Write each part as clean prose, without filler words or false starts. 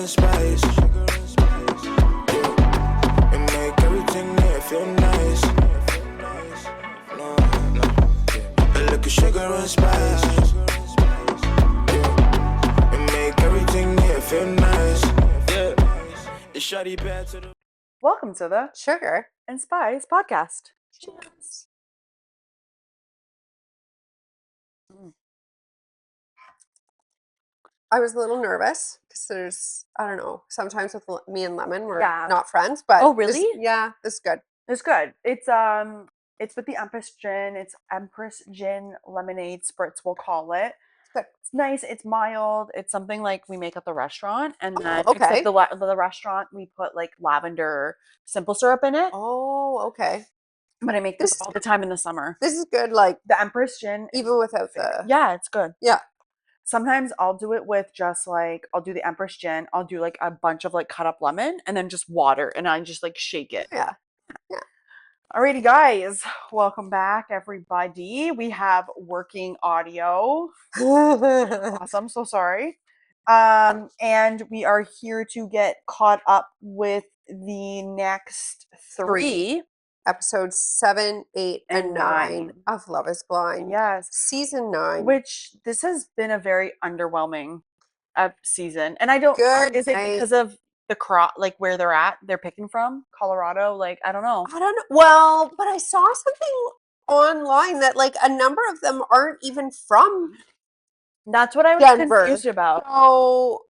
and spice. Yeah. And make everything there feel nice. No, no. Yeah. A little sugar and spice. Yeah. And make everything there feel nice. Yeah. It's shawty bad to the. Welcome to the Sugar and Spice podcast. Cheers. I was a little nervous because there's, I don't know, sometimes with me and Lemon, we're not friends, but Oh, really? This is good. It's good. It's with the Empress gin. It's Empress gin lemonade spritz, we'll call it. It's good. It's nice. It's mild. It's something like we make at the restaurant, and then okay. except the restaurant we put like lavender simple syrup in it. Oh, okay. But I make this all the time in the summer. This is good, like The Empress gin, even without the. Yeah, it's good. Yeah. Sometimes I'll do it with just like, I'll do the Empress gin. I'll do like a bunch of like cut up lemon and then just water, and I just like shake it. Yeah. Yeah. Alrighty, guys, welcome back, everybody. We have working audio. Awesome. So sorry. And we are here to get caught up with the next three. Episodes 7, 8, and 9 of Love is Blind. Yes. Season 9. Which this has been a very underwhelming season. And I don't, Good is it night. because of the crop, like where they're picking from? Colorado? Like, I don't know. I don't know. Well, but I saw something online that like a number of them aren't even from That's what I was Denver. confused about. So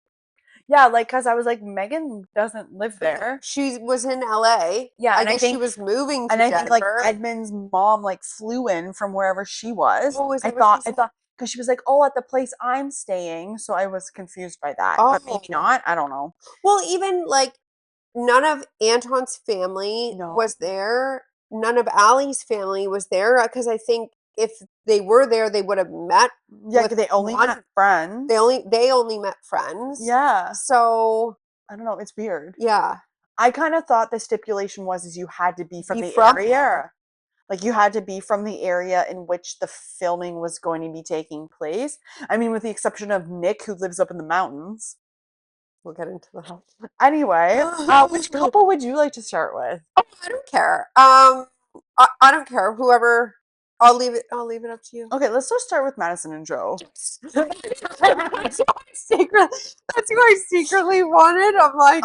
yeah, like, because I was like, Megan doesn't live there. She was in LA. Yeah, I guess she was moving to Denver. And I think like Edmund's mom like flew in from wherever she was. Oh, is that I thought because she was like, oh, at the place I'm staying. So I was confused by that. Oh. But maybe not. I don't know. Well, even like none of Anton's family was there. None of Allie's family was there because I think if they were there, they would have met. Yeah, they only met friends. They only met friends. Yeah. So I don't know. It's weird. Yeah. I kind of thought the stipulation was you had to be from the area. Like you had to be from the area in which the filming was going to be taking place. I mean, with the exception of Nick, who lives up in the mountains. We'll get into that. Anyway, which couple would you like to start with? Oh, I don't care. I don't care. Whoever. I'll leave it up to you. Okay, let's just start with Madison and Joe. That's who I secretly wanted. I'm like,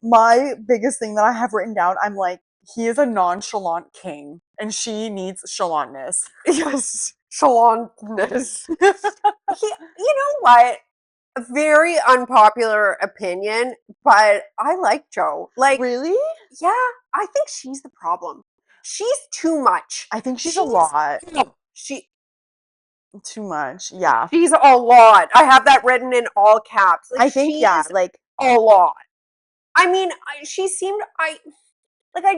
my biggest thing that I have written down, I'm like, he is a nonchalant king, and she needs chalantness. Yes, chalantness. You know what? A very unpopular opinion, but I like Joe. Like, really? Yeah, I think she's the problem. She's too much. I think she's a lot. Too much. Yeah. She's a lot. I have that written in all caps. Like, I think, like a lot. I mean, I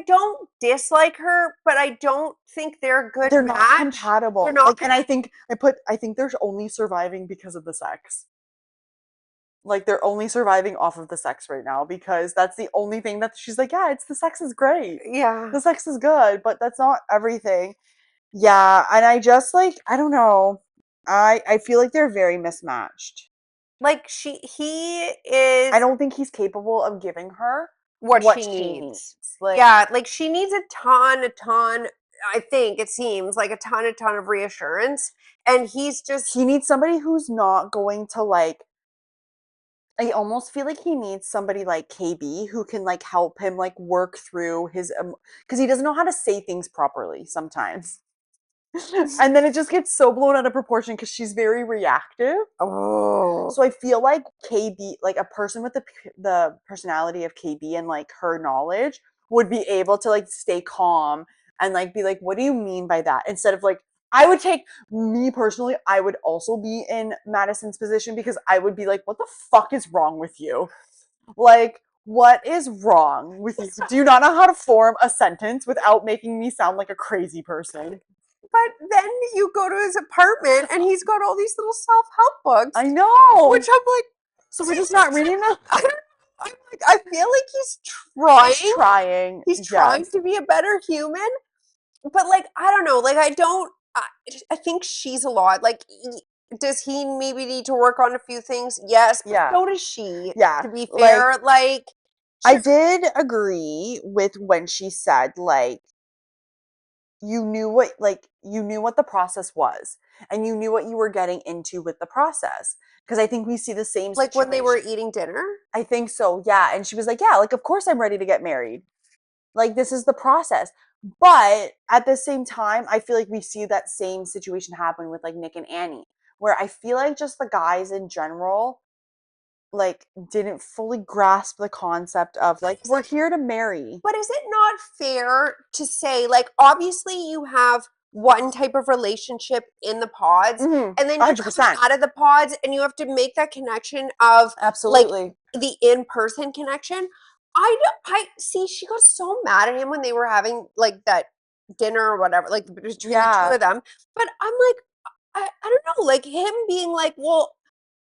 don't dislike her, but I don't think they're a good match. Not compatible. They're not and I think they're only surviving because of the sex. Like, they're only surviving off of the sex right now because that's the only thing that she's like, yeah, the sex is great. Yeah. The sex is good, but that's not everything. Yeah, and I just, like, I don't know. I feel like they're very mismatched. Like, he is... I don't think he's capable of giving her what she needs. Like, like, she needs a ton, I think, it seems, like a ton of reassurance. And he needs somebody who's not going to, like, I almost feel like he needs somebody like KB who can like help him like work through his because he doesn't know how to say things properly sometimes. And then it just gets so blown out of proportion because she's very reactive. Oh. So I feel like KB, like a person with the personality of KB and like her knowledge would be able to like stay calm and like be like, what do you mean by that? Instead of like, I would take, me personally, I would also be in Madison's position because I would be like, what the fuck is wrong with you? Like, what is wrong with you? Do you not know how to form a sentence without making me sound like a crazy person? But then you go to his apartment and he's got all these little self-help books. I know. Which I'm like, so we're just not reading them? I'm like, I feel like he's trying. He's trying to be a better human. But like, I don't know. Like, I think she's a lot. Like, does he maybe need to work on a few things? Yes, but Yeah. so does she. Yeah. To be fair, like I did agree with when she said, like, you knew what the process was, and you knew what you were getting into with the process. Because I think we see the same like when they were situation. eating dinner. I think so, yeah. And she was like, yeah, like, of course I'm ready to get married. Like, this is the process. But at the same time, I feel like we see that same situation happen with like Nick and Annie, where I feel like just the guys in general, like, didn't fully grasp the concept of like, we're here to marry. But is it not fair to say, like, obviously you have one type of relationship in the pods, Mhm, and then you come 100%. out of the pods and you have to make that connection of like Absolutely. the in-person connection. I see she got so mad at him when they were having like that dinner or whatever, like between the two Yeah. of them. But I'm like, I don't know, like him being like, well,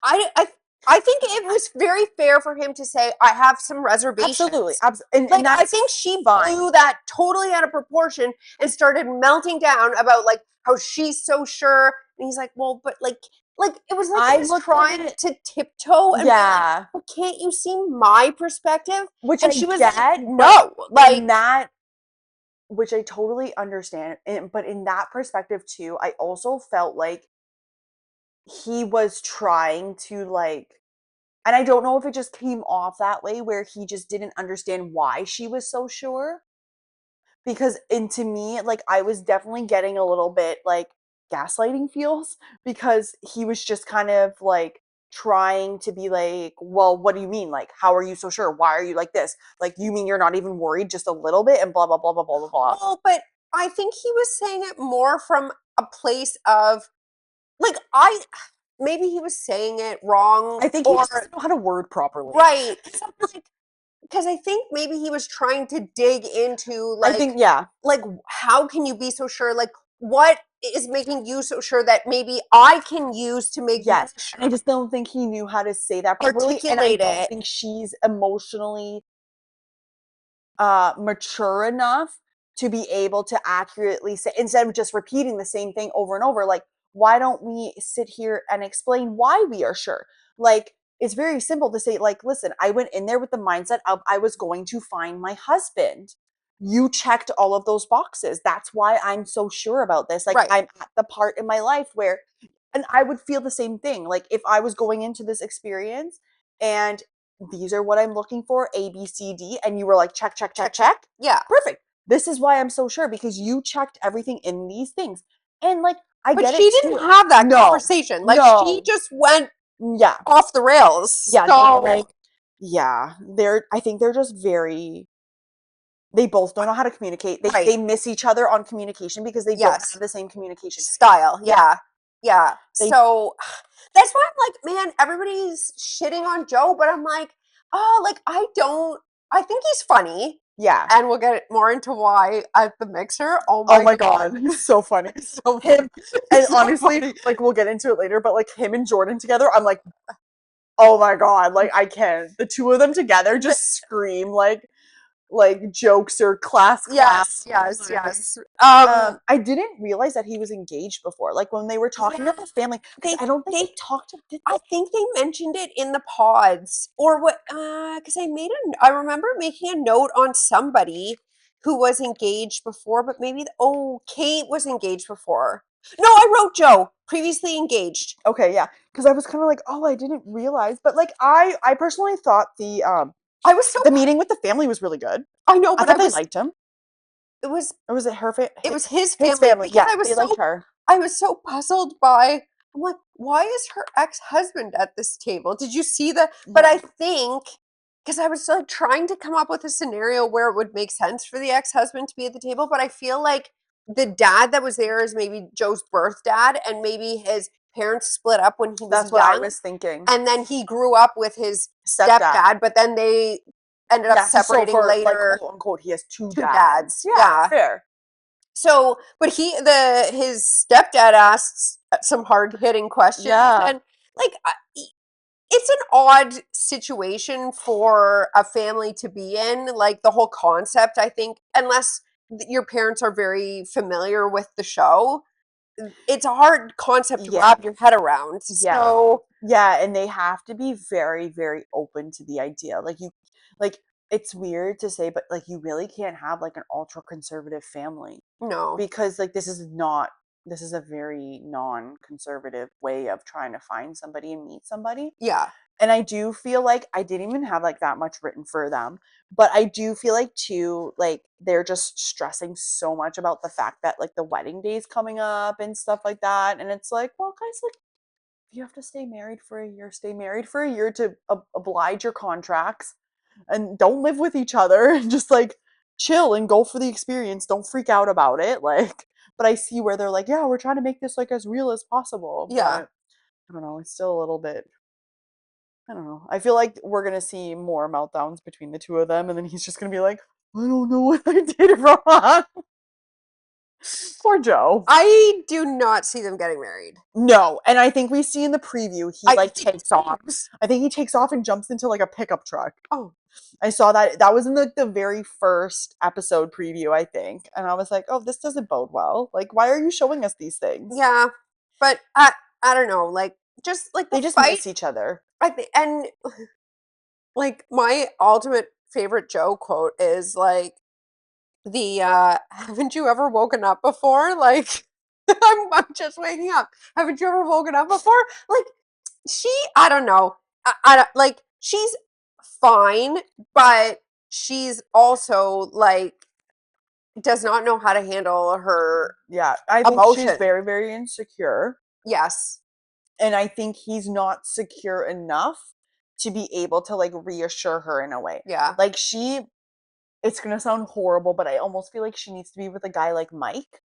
I I I think it was very fair for him to say, I have some Absolutely. reservations. And Like, I that's think she fine. blew that totally out of proportion and started melting down about like how she's so sure. And he's like, well, but like it was like I he was looked at trying it, to tiptoe and be like, yeah, well, can't you see my perspective? which And I she was like, get, but no, like in that, which I totally understand, but in that perspective too, I also felt like he was trying to like, and I don't know if it just came off that way where he just didn't understand why she was so sure. Because and to me, like, I was definitely getting a little bit, like, gaslighting feels because he was just kind of, like, trying to be like, "Well, what do you mean? Like, how are you so sure? Why are you like this? Like, you mean you're not even worried just a little bit?" And blah, blah, blah, blah, blah, blah, blah. well, but I think he was saying it more from a place of like I maybe he was saying it wrong I think he or just doesn't know how to word properly. right. So like because I think maybe he was trying to dig into I think, yeah. like how can you be so sure? Like what is making you so sure that maybe I can use to make me Yes. And I just don't think he knew how to say that properly. And I articulate don't it. think she's emotionally mature enough to be able to accurately say, instead of just repeating the same thing over and over, like, why don't we sit here and explain why we are sure? Like, it's very simple to say, like, listen, I went in there with the mindset of I was going to find my husband. You checked all of those boxes. That's why I'm so sure about this. Like, Right. I'm at the part in my life where, and I would feel the same thing. Like, if I was going into this experience and these are what I'm looking for, A, B, C, D. And you were like, check, check, check, check. Yeah. Perfect. This is why I'm so sure because you checked everything in these things. And like, I But get she it didn't too. have that No, conversation. Like she no. just went Yeah. off the rails. Yeah. No, So like, yeah. I think they're just very, they both don't know how to communicate. right. They miss each other on communication because they don't Yes. have the same communication technique. Style. Yeah. Yeah. Yeah. They, So that's why I'm like, man, everybody's shitting on Joe, but I'm like, oh, like I think he's funny. yeah. And we'll get more into why at the mixer. Oh Oh my my God. He's so funny. so Him, and so honestly, funny. like, we'll get into it later, but like him and Jordan together, I'm like, oh my God, like I can't. The two of them together just scream like jokes or class Yes, clowns. yes, yes. I didn't realize that he was engaged before. Like when they were talking Yeah, about the family, because they I don't think they they talked. Did I they? think they mentioned it in the pods or what because I remember making a note on somebody who was engaged before, but maybe Kate was engaged before. No, I wrote Joe, previously engaged. Okay, yeah, because I was kind of like, oh, I didn't realize. But like, I personally thought I was so the meeting with the family was really good. I know, I but thought they liked him. it was Or was it her? it was his His family family. because Yeah, they liked her. I was so puzzled by I'm like, why is her ex-husband at this table? Did you see the but I think because I was like trying to come up with a scenario where it would make sense for the ex-husband to be at the table, but I feel like the dad that was there is maybe Joe's birth dad and maybe his parents split up when he was That's what I young was thinking. and then he grew up with his Stepdad. stepdad, but then they ended up Yeah, so separating for like later. quote unquote, he has two Two dads. dads. Yeah, Yeah. fair. So, but his stepdad asks some hard hitting questions, Yeah. and like it's an odd situation for a family to be in. Like the whole concept, I think, unless your parents are very familiar with the show, it's a hard concept to Yeah. wrap your head around. Yeah. So Yeah, and they have to be very, very open to the idea. Like it's weird to say, but like you really can't have like an ultra conservative family no. because like this is a very non-conservative way of trying to find somebody and meet somebody. Yeah. And I do feel like I didn't even have like that much written for them, but I do feel like too, like they're just stressing so much about the fact that like the wedding day is coming up and stuff like that. And it's like, well, guys, like if you have to stay married for a year, stay married for a year to oblige your contracts and don't live with each other and just like chill and go for the experience. Don't freak out about it. Like, but I see where they're like, yeah, we're trying to make this like as real as possible. Yeah. But I don't know. It's still a little bit I don't know. I feel like we're gonna see more meltdowns between the two of them, and then he's just gonna be like, I don't know what I did wrong. Poor Joe. I do not see them getting married. No, and I think we see in the preview he I like think takes off. I think he takes off and jumps into like a pickup truck. Oh, I saw that that was in the very first episode preview, I think, and I was like, oh, this doesn't bode well. Like, why are you showing us these things? yeah. But I don't know, like just like the They just fight. miss each other. I think, and like my ultimate favorite Joe quote is like the haven't you ever woken up before? Like I'm just waking up. Haven't you ever woken up before? Like I don't know. Like she's fine, but she's also like does not know how to handle her Yeah, I think she's emotion. very, very insecure. Yes. And I think he's not secure enough to be able to like reassure her in a way. Yeah. Like it's gonna sound horrible, but I almost feel like she needs to be with a guy like Mike,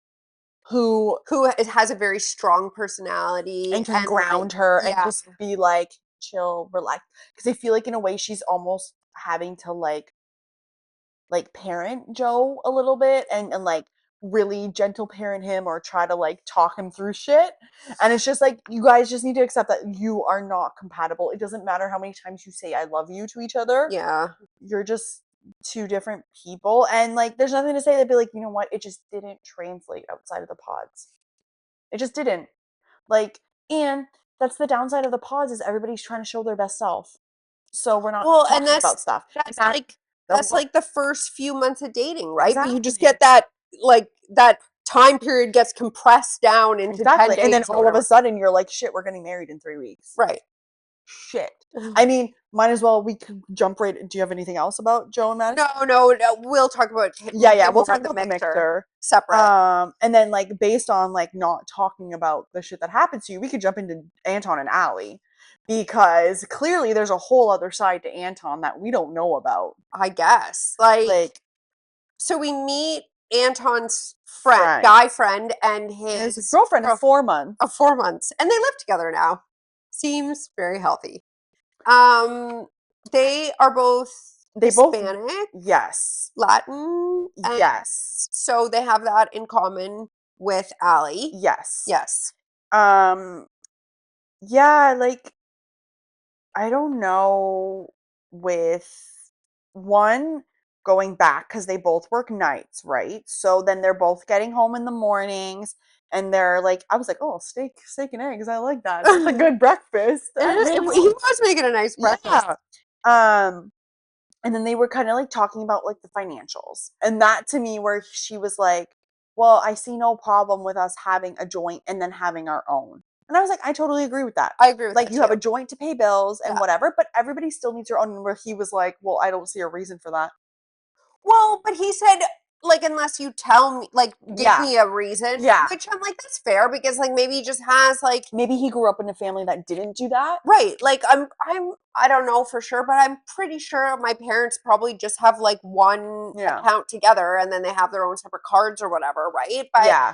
who Who has a very strong personality and can and like ground her and yeah. just be like chill, relax. Because I feel like in a way she's almost having to like parent Joe a little bit and like really gentle parent him or try to like talk him through shit. And it's just like you guys just need to accept that you are not compatible. It doesn't matter how many times you say I love you to each other. Yeah. You're just two different people. And like there's nothing to say that be like, you know what, it just didn't translate outside of the pods. It just didn't. Like, and that's the downside of the pods is everybody's trying to show their best self. So we're not Well, and talking about stuff. And that's like the first few months of dating, right? But you just exactly. get that like that time period gets compressed down into 10 Exactly. days And then or all of a whatever. sudden you're like, shit, we're getting married in 3 weeks. Right. Shit. I mean, might as well we could jump right. Do you have anything else about Joe and Madison? No, we'll talk about Yeah, we'll more talk at about the mixer. separate. And then like based on like not talking about the shit that happened to you, we could jump into Anton and Allie. Because clearly there's a whole other side to Anton that we don't know about. I guess. Like so we meet Anton's Friend. guy friend, and his girlfriend of 4 months. Of 4 months, and they live together now. Seems very healthy. They are both Hispanic, yes, Latin, and yes, so they have that in common with Allie. yes, Yes. Yeah, like I don't know with one going back because they both work nights, right? So then they're both getting home in the mornings and they're like, I was like, oh, steak and eggs. I like that. That's a good breakfast. He was making a nice breakfast. Yeah. And then they were kind of like talking about like the financials. And that to me where she was like, well, I see no problem with us having a joint and then having our own. And I was like, I totally agree with that. I agree with like that you too. have a joint to pay bills and Yeah. whatever, but everybody still needs their own. And where he was like, well, I don't see a reason for that. Well, but he said, like, unless you tell me, like, give Yeah. me a reason. Yeah. Which I'm like, that's fair because, like, maybe he just has, like, Maybe he grew up in a family that didn't do that. right. Like, I don't know for sure, but I'm pretty sure my parents probably just have, like, one Yeah. account together and then they have their own separate cards or whatever, right? But, Yeah.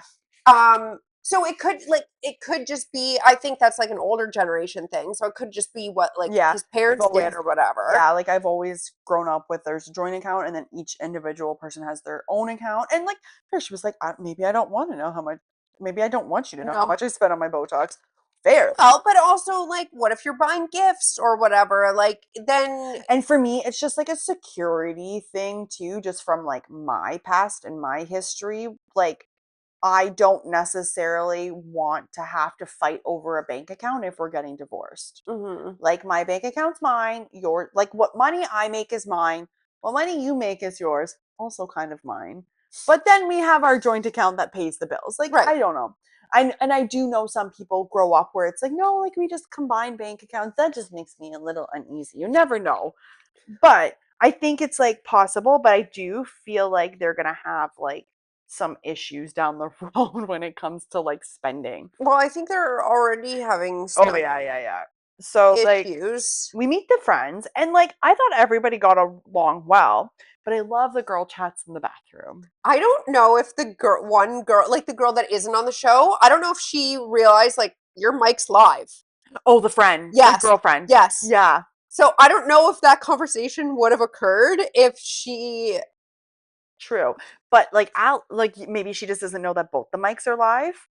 so it could just be, I think that's like an older generation thing. So it could just be what like Yeah. his parents Always- did or whatever. Yeah, like I've always grown up with there's a joint account and then each individual person has their own account. And like she was like, maybe I don't want to know how much, maybe I don't want you to know how No. much I spent on my Botox. Fair. Well, but also like, what if you're buying gifts or whatever? Like then, And for me, it's just like a security thing too, just from like my past and my history. Like I don't necessarily want to have to fight over a bank account if we're getting divorced. Like, my bank account's mine, like, what money I make is mine, what money you make is yours, also kind of mine. But then we have our joint account that pays the bills. Like, Right. I don't know. And I do know some people grow up where it's like, no, like, we just combine bank accounts. That just makes me a little uneasy. You never know. But I think it's like possible, but I do feel like they're gonna have like some issues down the road when it comes to like spending. Well, I think they're already having Oh some yeah. So like issues. we meet the friends and like I thought everybody got along well, but I love the girl chats in the bathroom. I don't know if the one girl, like the girl that isn't on the show, I don't know if she realized like your mic's live. Oh, the friend, the Yes. girlfriend. Yes. Yeah. So I don't know if that conversation would have occurred if she. True. But like maybe she just doesn't know that both the mics are live.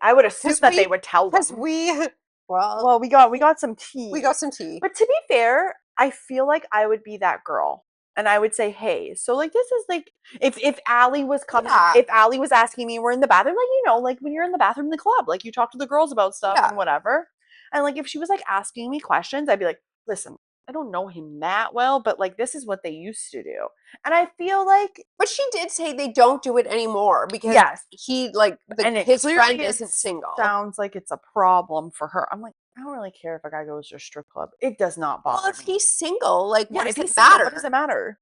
I would assume that they would tell them. Because well, Well, we got some tea. we got some tea. But to be fair, I feel like I would be that girl. And I would say, hey, so like this is like if Allie was coming, Yeah. if Allie was asking me, we're in the bathroom, like, you know, like when you're in the bathroom in the club, like you talk to the girls about stuff Yeah. and whatever. And like if she was like asking me questions, I'd be like, listen, I don't know him that well, but like this is what they used to do. And I feel like But she did say they don't do it anymore because yes, he like and it his clearly friend isn't single. sounds like it's a problem for her. I'm like, I don't really care if a guy goes to a strip club. It does not bother Well, if me. he's single, like Yeah, what if does he's it single, matter? what does it matter?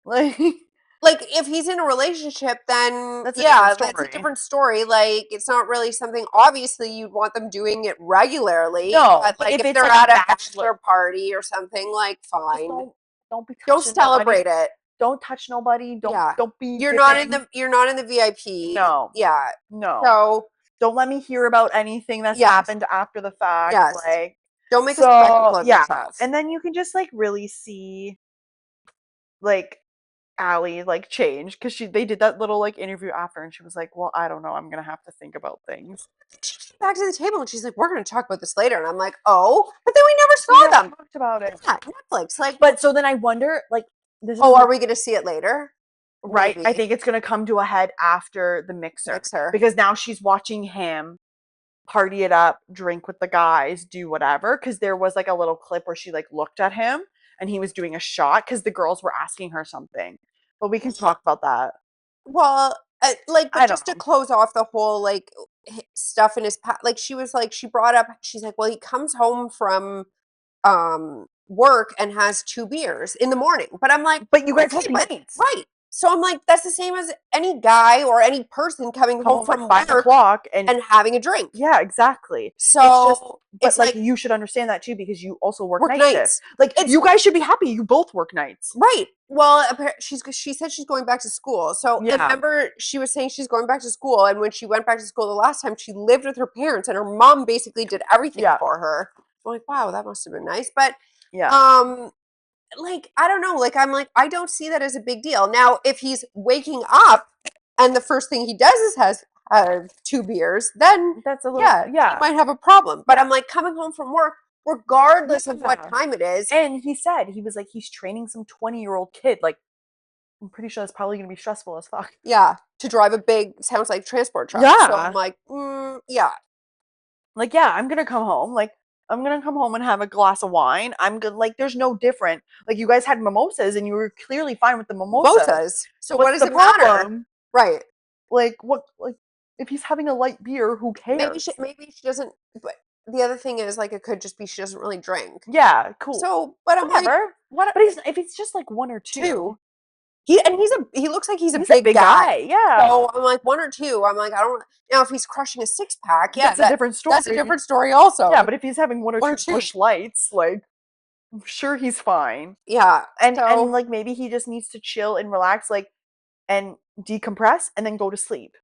Like Like if he's in a relationship, then That's a yeah, different that's a story. different story. Like it's not really something. Obviously, you'd want them doing it regularly. No, but but like if if it's they're like a at a bachelor- bachelor party or something, like just fine. don't be Don't touching nobody. celebrate it. Don't touch nobody. Yeah. Don't be You're not in giving- the VIP. No. Yeah. No. So Don't let me hear about anything that's Yes. happened after the fact. Yes. Like don't make a spectacle of yeah. yourself. And then you can just like really see like Allie like change because they did that little like interview after and she was like, well, I don't know, I'm gonna have to think about things. She came back to the table and she's like, "We're going to talk about this later." And I'm like, "Oh," but then we never We saw never them. talked about it. Yeah, Netflix. Like, But so then I wonder, like, this is oh, are we going to see it later? right. I Maybe. think it's gonna come to a head after the mixer because now she's watching him party it up, drink with the guys, do whatever. Because there was like a little clip where she like looked at him and he was doing a shot because the girls were asking her something. But we can talk about that. Well, like, I but don't just to know. close off the whole like stuff in his like, she was like, she brought up, she's like, well, he comes home from work and has 2 beers in the morning. But I'm like, But you guys okay, have but nights. right. So I'm like, that's the same as any guy or any person coming Come home home from at 5 work o'clock and having a drink. yeah, exactly. So It's just, but it's like like you should understand that too because you also work night nights. shifts. Like It's- you guys should be happy you both work nights. Right. Well, she said she's going back to school. So Yeah. remember, she was saying she's going back to school, and when she went back to school the last time, she lived with her parents, and her mom basically did everything Yeah. for her. I'm like, wow, that must have been nice. But Yeah. like I don't know. Like I'm like I don't see that as a big deal. Now, if he's waking up and the first thing he does is have 2 beers, then That's a little yeah, he might have a problem. But I'm like coming home from work, regardless of what time it is. And he said, he was like, he's training some 20-year-old kid. Like, I'm pretty sure that's probably going to be stressful as fuck. Yeah, to drive a big, sounds like transport truck. Yeah. So I'm like, yeah. Like, yeah, I'm going to come home. Like, I'm going to come home and have a glass of wine. I'm good. Like, there's no different. Like, you guys had mimosas and you were clearly fine with the mimosas. So what does What's it the matter? problem? Right. Like, what, like, if he's having a light beer, who cares? Maybe she doesn't, but the other thing is, like, it could just be she doesn't really drink. Yeah, cool. So, but I'm like, whatever. But if it's just like 1 or 2. He looks like he's a He's big, guy. Yeah. So I'm like 1 or 2. I'm like, I don't now if he's crushing a 6-pack, yeah, that's a different story. That's a different story also. Yeah, but if he's having 1 or 2 2. Busch Lights, like, I'm sure he's fine. Yeah. And like maybe he just needs to chill and relax, like, and decompress and then go to sleep.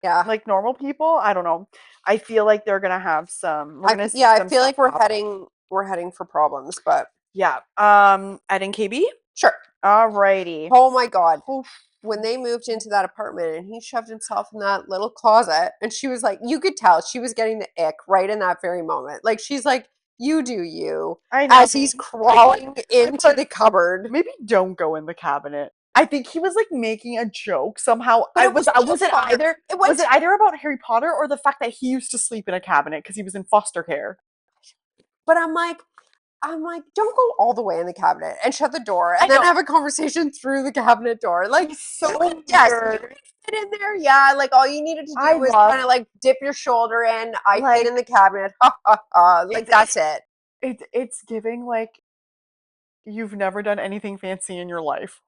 Yeah. Like normal people, I don't know. I feel like they're gonna have some. I feel like we're heading for problems, but yeah. Ed and KB. sure. Alrighty. Oh my god. Oof. When they moved into that apartment and he shoved himself in that little closet and she was like, you could tell she was getting the ick right in that very moment. Like she's like, you do you. I know. As he's crawling into the cupboard. Maybe don't go in the cabinet. I think he was like making a joke somehow. But I it was went too was it far. either It went was it either about Harry Potter or the fact that he used to sleep in a cabinet because he was in foster care? But I'm like, don't go all the way in the cabinet and shut the door I and then know. have a conversation through the cabinet door. Like, He's so yes, you weird. could fit in there. Yeah, like all you needed to I do was love kind of like dip your shoulder in. I fit like in the cabinet. Ha ha ha. Like that's it. it's giving like you've never done anything fancy in your life.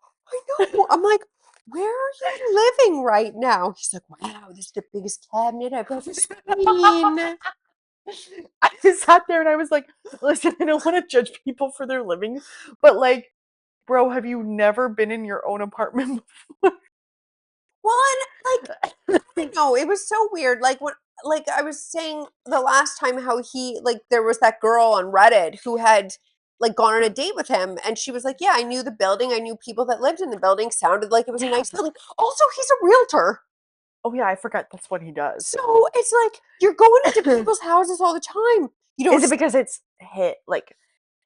I know. I'm like, where are you living right now? He's like, wow, this is the biggest cabinet I've ever seen. I just sat there and I was like, listen, I don't want to judge people for their living, but like, bro, have you never been in your own apartment? Well, and like, no, it was so weird. Like what, like I was saying the last time, how he like there was that girl on Reddit who had like gone on a date with him, and she was like, "Yeah, I knew the building. I knew people that lived in the building. Sounded like it was a Yeah. nice building. Also, he's a realtor, Oh yeah, I forgot that's what he does. so it's like you're going into people's houses all the time. You don't. Is it because it's hit like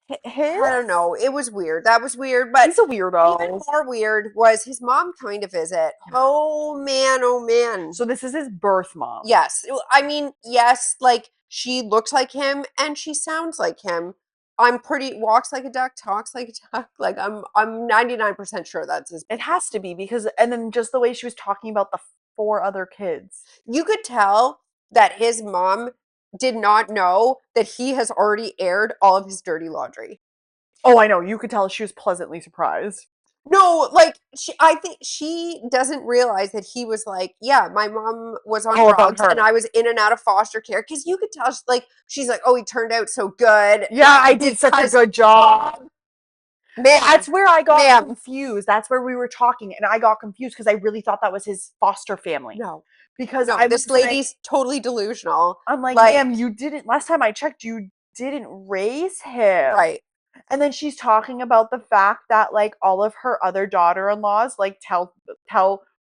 his? I don't know. It was weird. That was weird, but He's a even weirdo. more weird was his mom coming to visit. Oh man, oh man. So this is his birth mom. Yes. I mean, yes, like she looks like him and she sounds like him. I'm pretty walks like a duck, talks like a duck. Like I'm 99% sure that's his. It has to be because, and then just the way she was talking about the four other kids. You could tell that his mom did not know that he has already aired all of his dirty laundry. Oh, I know. You could tell she was pleasantly surprised. No, like I think she doesn't realize that he was like, yeah, my mom was on All about drugs and her. I was in and out of foster care because you could tell, like, she's like, oh, he turned out so good. Yeah, I did such a Because- good job. Man, That's where I got Ma'am. confused. That's where we were talking, and I got confused because I really thought that was his foster family. no, Because no, I this was like, lady's totally delusional. I'm like, like- ma'am, you didn't. Last time I checked, you didn't raise him. Right. And then she's talking about the fact that like all of her other daughter-in-laws like tell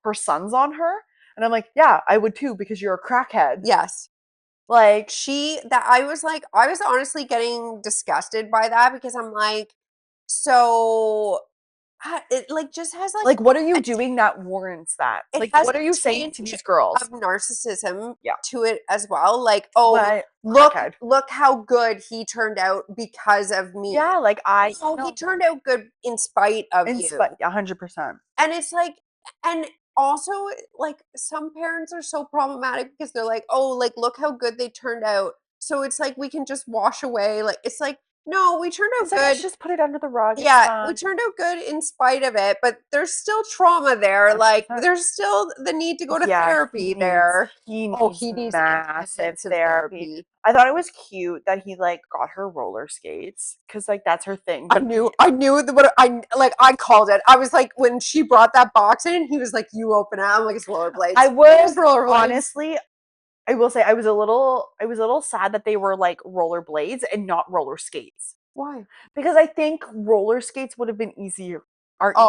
her sons on her. And I'm like, yeah, I would too because you're a crackhead. Yes. Like I was like, I was honestly getting disgusted by that because I'm like, so it like just has like what are you doing that warrants that? it Like has what are a you saying to tinge these girls? of narcissism Yeah. to it as well. Like, oh, But look, crackhead. how good he turned out because of me. Yeah, like I Oh, no, he turned out good in spite of you. 100%. And it's like, and also like some parents are so problematic because they're like, oh, like look how good they turned out. So it's like we can just wash away. Like it's like, no, we turned out It's like, good. let's just put it under the rug. It's Yeah, we fine. turned out good in spite of it, but there's still trauma there. Like 100%. there's still the need to go to Yeah, therapy there. He Oh, needs he needs massive intensive therapy. I thought it was cute that he like got her roller skates because like that's her thing. I knew what I called it. I was like, when she brought that box in, he was like, "You open it." I'm like, "It's rollerblades." I It was rollerblades. honestly, I will say I was a little sad that they were like rollerblades and not roller skates Why? because I think roller skates would have been easier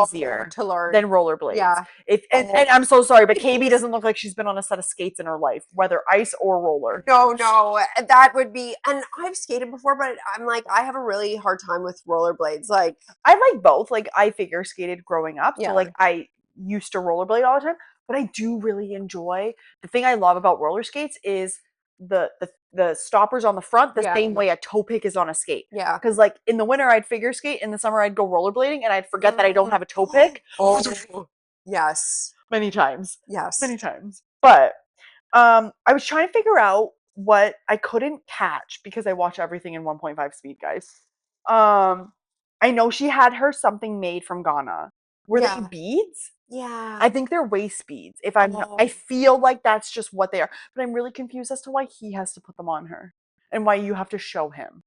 easier to learn. than rollerblades. Yeah. If and I'm so sorry, but KB doesn't look like she's been on a set of skates in her life, whether ice or roller. No, that would be. And I've skated before, but I'm like, I have a really hard time with rollerblades. Like, I like both. Like I figure skated growing up, Yeah. so like I used to rollerblade all the time. But I do really enjoy the thing I love about roller skates is the stoppers on the front the Yeah. same way a toe pick is on a skate. yeah. Because like in the winter I'd figure skate, in the summer I'd go rollerblading, and I'd forget that I don't have a toe pick Oh, yes, many times. yes. Many times. But I was trying to figure out what I couldn't catch because I watch everything in 1.5 speed, guys. I know she had her something made from Ghana. Were they Yeah. beads? Yeah. I think they're waist beads. If I'm not, Oh. I feel like that's just what they are. But I'm really confused as to why he has to put them on her and why you have to show him.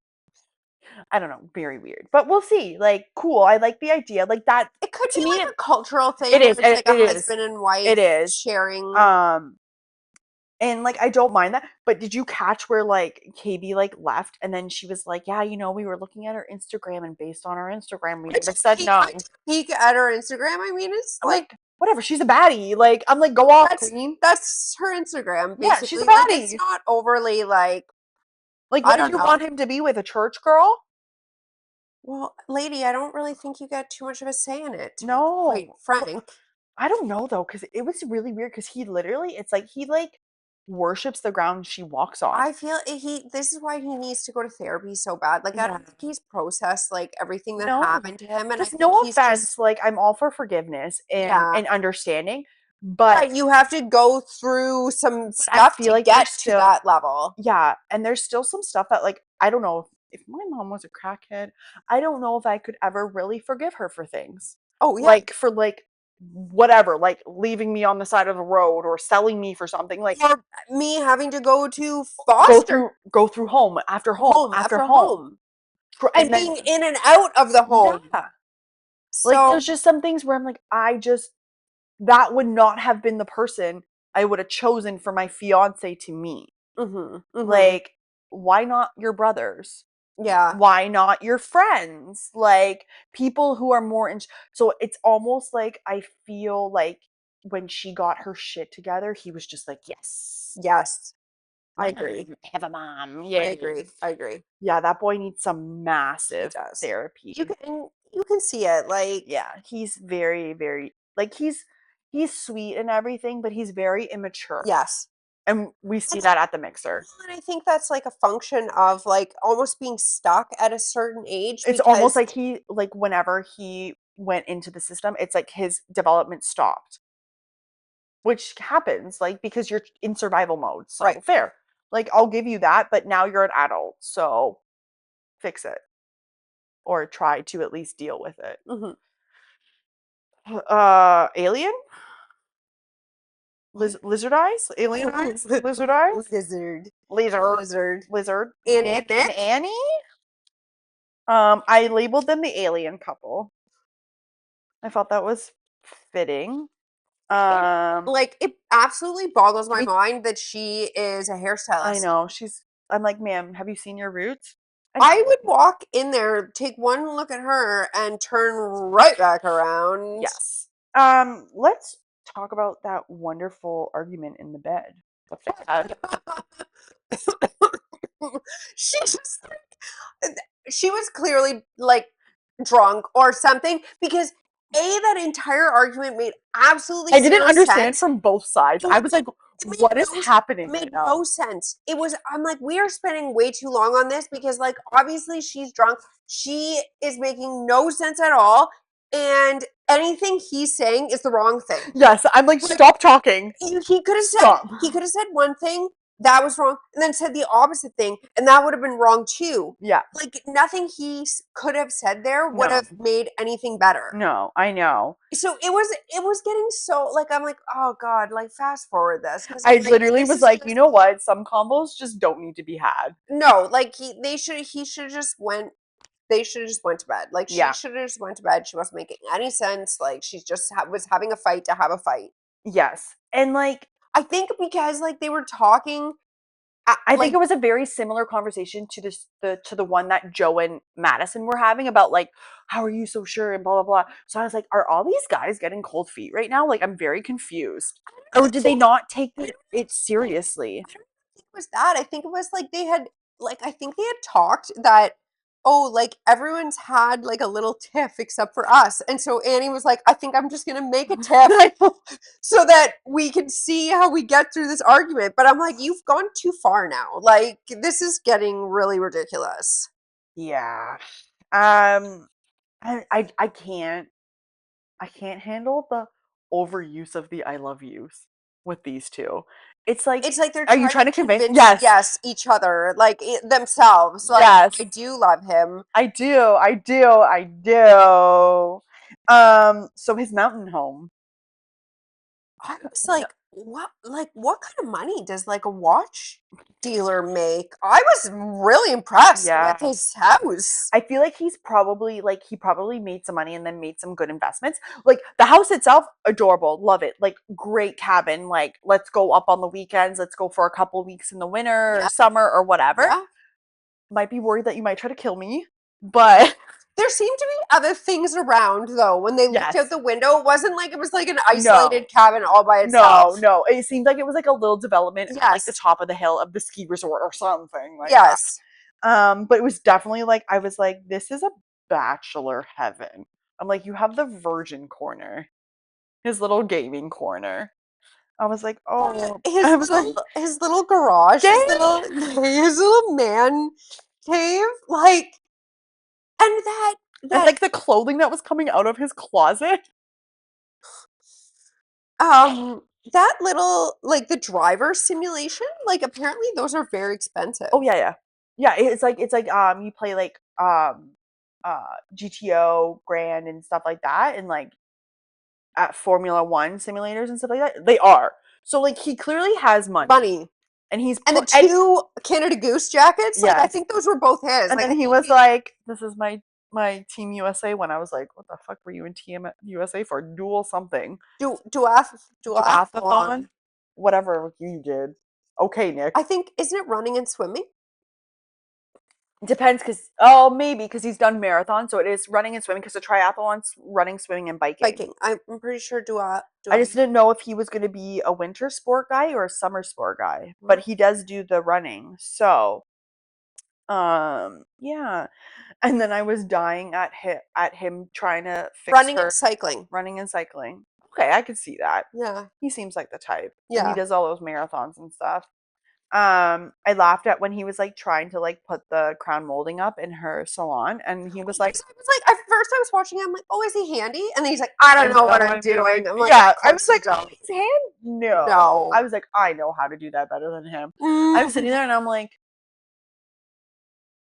I don't know, very weird. But we'll see. Like, cool. I like the idea. Like that It could to be me like a cultural thing. it is, where it's like it a is. husband and wife. It is. sharing. And like I don't mind that, but did you catch where like KB like left and then she was like, yeah, we were looking at her Instagram and based on our Instagram we just said no. I took a peek at her Instagram. I mean, it's I'm like whatever, she's a baddie. Like I'm like, go off, queen. that's her Instagram. Basically. Yeah, she's a Like, baddie. it's not overly like. Like I what don't did you know. want him to be with, a church girl? Well, lady, I don't really think you got too much of a say in it, to be quite No. frank. I don't know though, because it was really weird. Because he literally, it's like he like worships the ground she walks on. I feel this is why he needs to go to therapy so bad. Like, I Yeah. don't think he's processed like everything that No, happened to him, and I because think no he's just offense, like I'm all for forgiveness yeah. and understanding, but Right, you have to go through some I stuff feel to like there's get to still that level. yeah, and there's still some stuff that like I don't know if my mom was a crackhead, I don't know if I could ever really forgive her for things. Oh, yeah. Like for like whatever, like leaving me on the side of the road or selling me for something like Or me having to go to foster go through home after home home after after home. home and And then being in and out of the home. yeah. Like So, there's just some things where I'm like I just that would not have been the person I would have chosen for my fiance to meet. mhm, mhm. Like, why not your brothers? Yeah. Why not your friends? Like, people who are more in. So it's almost like I feel like when she got her shit together, he was just like, yes, Yes. I agree. have a mom. I Yeah. agree. I agree. Yeah, that boy needs some He massive does. therapy. You can see it, like Yeah, he's very, very like he's sweet and everything, but he's very immature. yes. And we see And that at the mixer. and I think that's like a function of like almost being stuck at a certain age It's almost because like he like whenever he went into the system, it's like his development stopped, which happens like because you're in survival mode. So right. fair. Like I'll give you that, but now you're an adult, so fix it or try to at least deal with it. Mhm. Alien? What? Lizard eyes? Alien eyes? Lizard eyes? Lizard. Lizard. Lizard. Lizard. And Nick and Nick? Annie? I labeled them the alien couple. I felt that was fitting. Um, Like, it absolutely boggles can my we mind that she is a I hairstylist. know, I'm like, "Ma'am, have you seen your roots?" And I would walk in there, take one look at her, and turn right back around. yes. Let's talk about that wonderful argument in the bed that they had. She just she was clearly like drunk or something because that entire argument made absolutely I didn't zero understand sense. from both sides. I was like, It made "What is it happening made right now?" no sense. It was I'm like, we are spending way too long on this because like obviously she's drunk. She is making no sense at all. And anything he's saying is the wrong thing. Yes, I'm like, Like "Stop talking. he could have said Stop." one thing that was wrong, and then said the opposite thing, and that would have been wrong too. Yeah. Like nothing could have said there would No. have made anything better. No, I know. So it was getting so like I'm like, oh god, like fast forward this because I I'm like literally this was is like, "You just know what? Some combos just don't need to be had." no, like he should just went they should have just went to bed. Like she Yeah. should have just went to bed. She wasn't making any sense. Like she just was having a fight to have a fight. Yes. And like I think because like they were talking I think like it was a very similar conversation to the one that Joe and Madison were having about like how are you so sure and blah blah blah. So I was like, are all these guys getting cold feet right now? Like I'm very confused. Or I did they think not take I don't it seriously? I don't think it was that. I think it was like they had like I think they had talked that oh like everyone's had like a little tiff except for us. And so Annie was like, I think I'm just gonna make a tiff I know. so that we can see how we get through this argument. But I'm like, you've gone too far now. Like this is getting really ridiculous. Yeah. Um I can't handle the overuse of the I love yous with these two. It's like, It's like they're are you trying to trying to convince? convince Yes. yes each other like themselves like Yes. I do love him. I do. I do. I do. So his mountain home. I was like, what kind of money does like a watch dealer make? I was really impressed with Yeah. his house. I feel like he probably made some money and then made some good investments. Like the house itself, adorable, love it. Like great cabin. Like let's go up on the weekends. Let's go for a couple weeks in the winter or Yeah, summer or whatever. yeah. Might be worried that you might try to kill me, but There seemed to be other things around though. When they looked out yes. the window, it wasn't like it was like an No. isolated cabin all by No, itself. no. It seemed like it was like a little development at like the Yes. top of the hill of the ski resort or something like that. Yes. But it was definitely like I was like, this is a bachelor heaven. I'm like, you have the virgin corner, his little gaming corner. I was like, oh, I was like, his little garage, his little man cave, like, and and that like the clothing that was coming out of his closet. that little, like, the driver simulation, like, apparently those are very expensive. Oh yeah, yeah. It's like you play like GTO, Grand, and stuff like that, and like at Formula One simulators and stuff like that. They are. So like he clearly has money. And he's And the two Canada Goose jackets, like, I Yes. think those were both his. And Like, then he was like, "This is my Team USA." When I was like, "What the fuck were you in Team USA for? Dual something, duathlon. duathlon, whatever you did." Okay, Nick. I think, isn't it running and swimming? Depends, maybe because he's done marathon, so it is running and swimming. Because the triathlon's running, swimming, and biking. Biking. I'm pretty sure I just didn't know if he was going to be a winter sport guy or a summer sport guy, but he does do the running. So, yeah. And then I was dying at him trying to fix running her and cycling. running and cycling. Okay, I could see that. Yeah. He seems like the type. And Yeah. he does all those marathons and stuff. I laughed at when he was like trying to like put the crown molding up in her salon, and he was like, I was like, at first I was watching him, like, oh, is he handy? And then he's like, I don't know what I'm doing. I'm like, yeah. of I course was like, you don't. his hand? No. No. I was like, I know how to do that better than him. I'm sitting there and I'm like,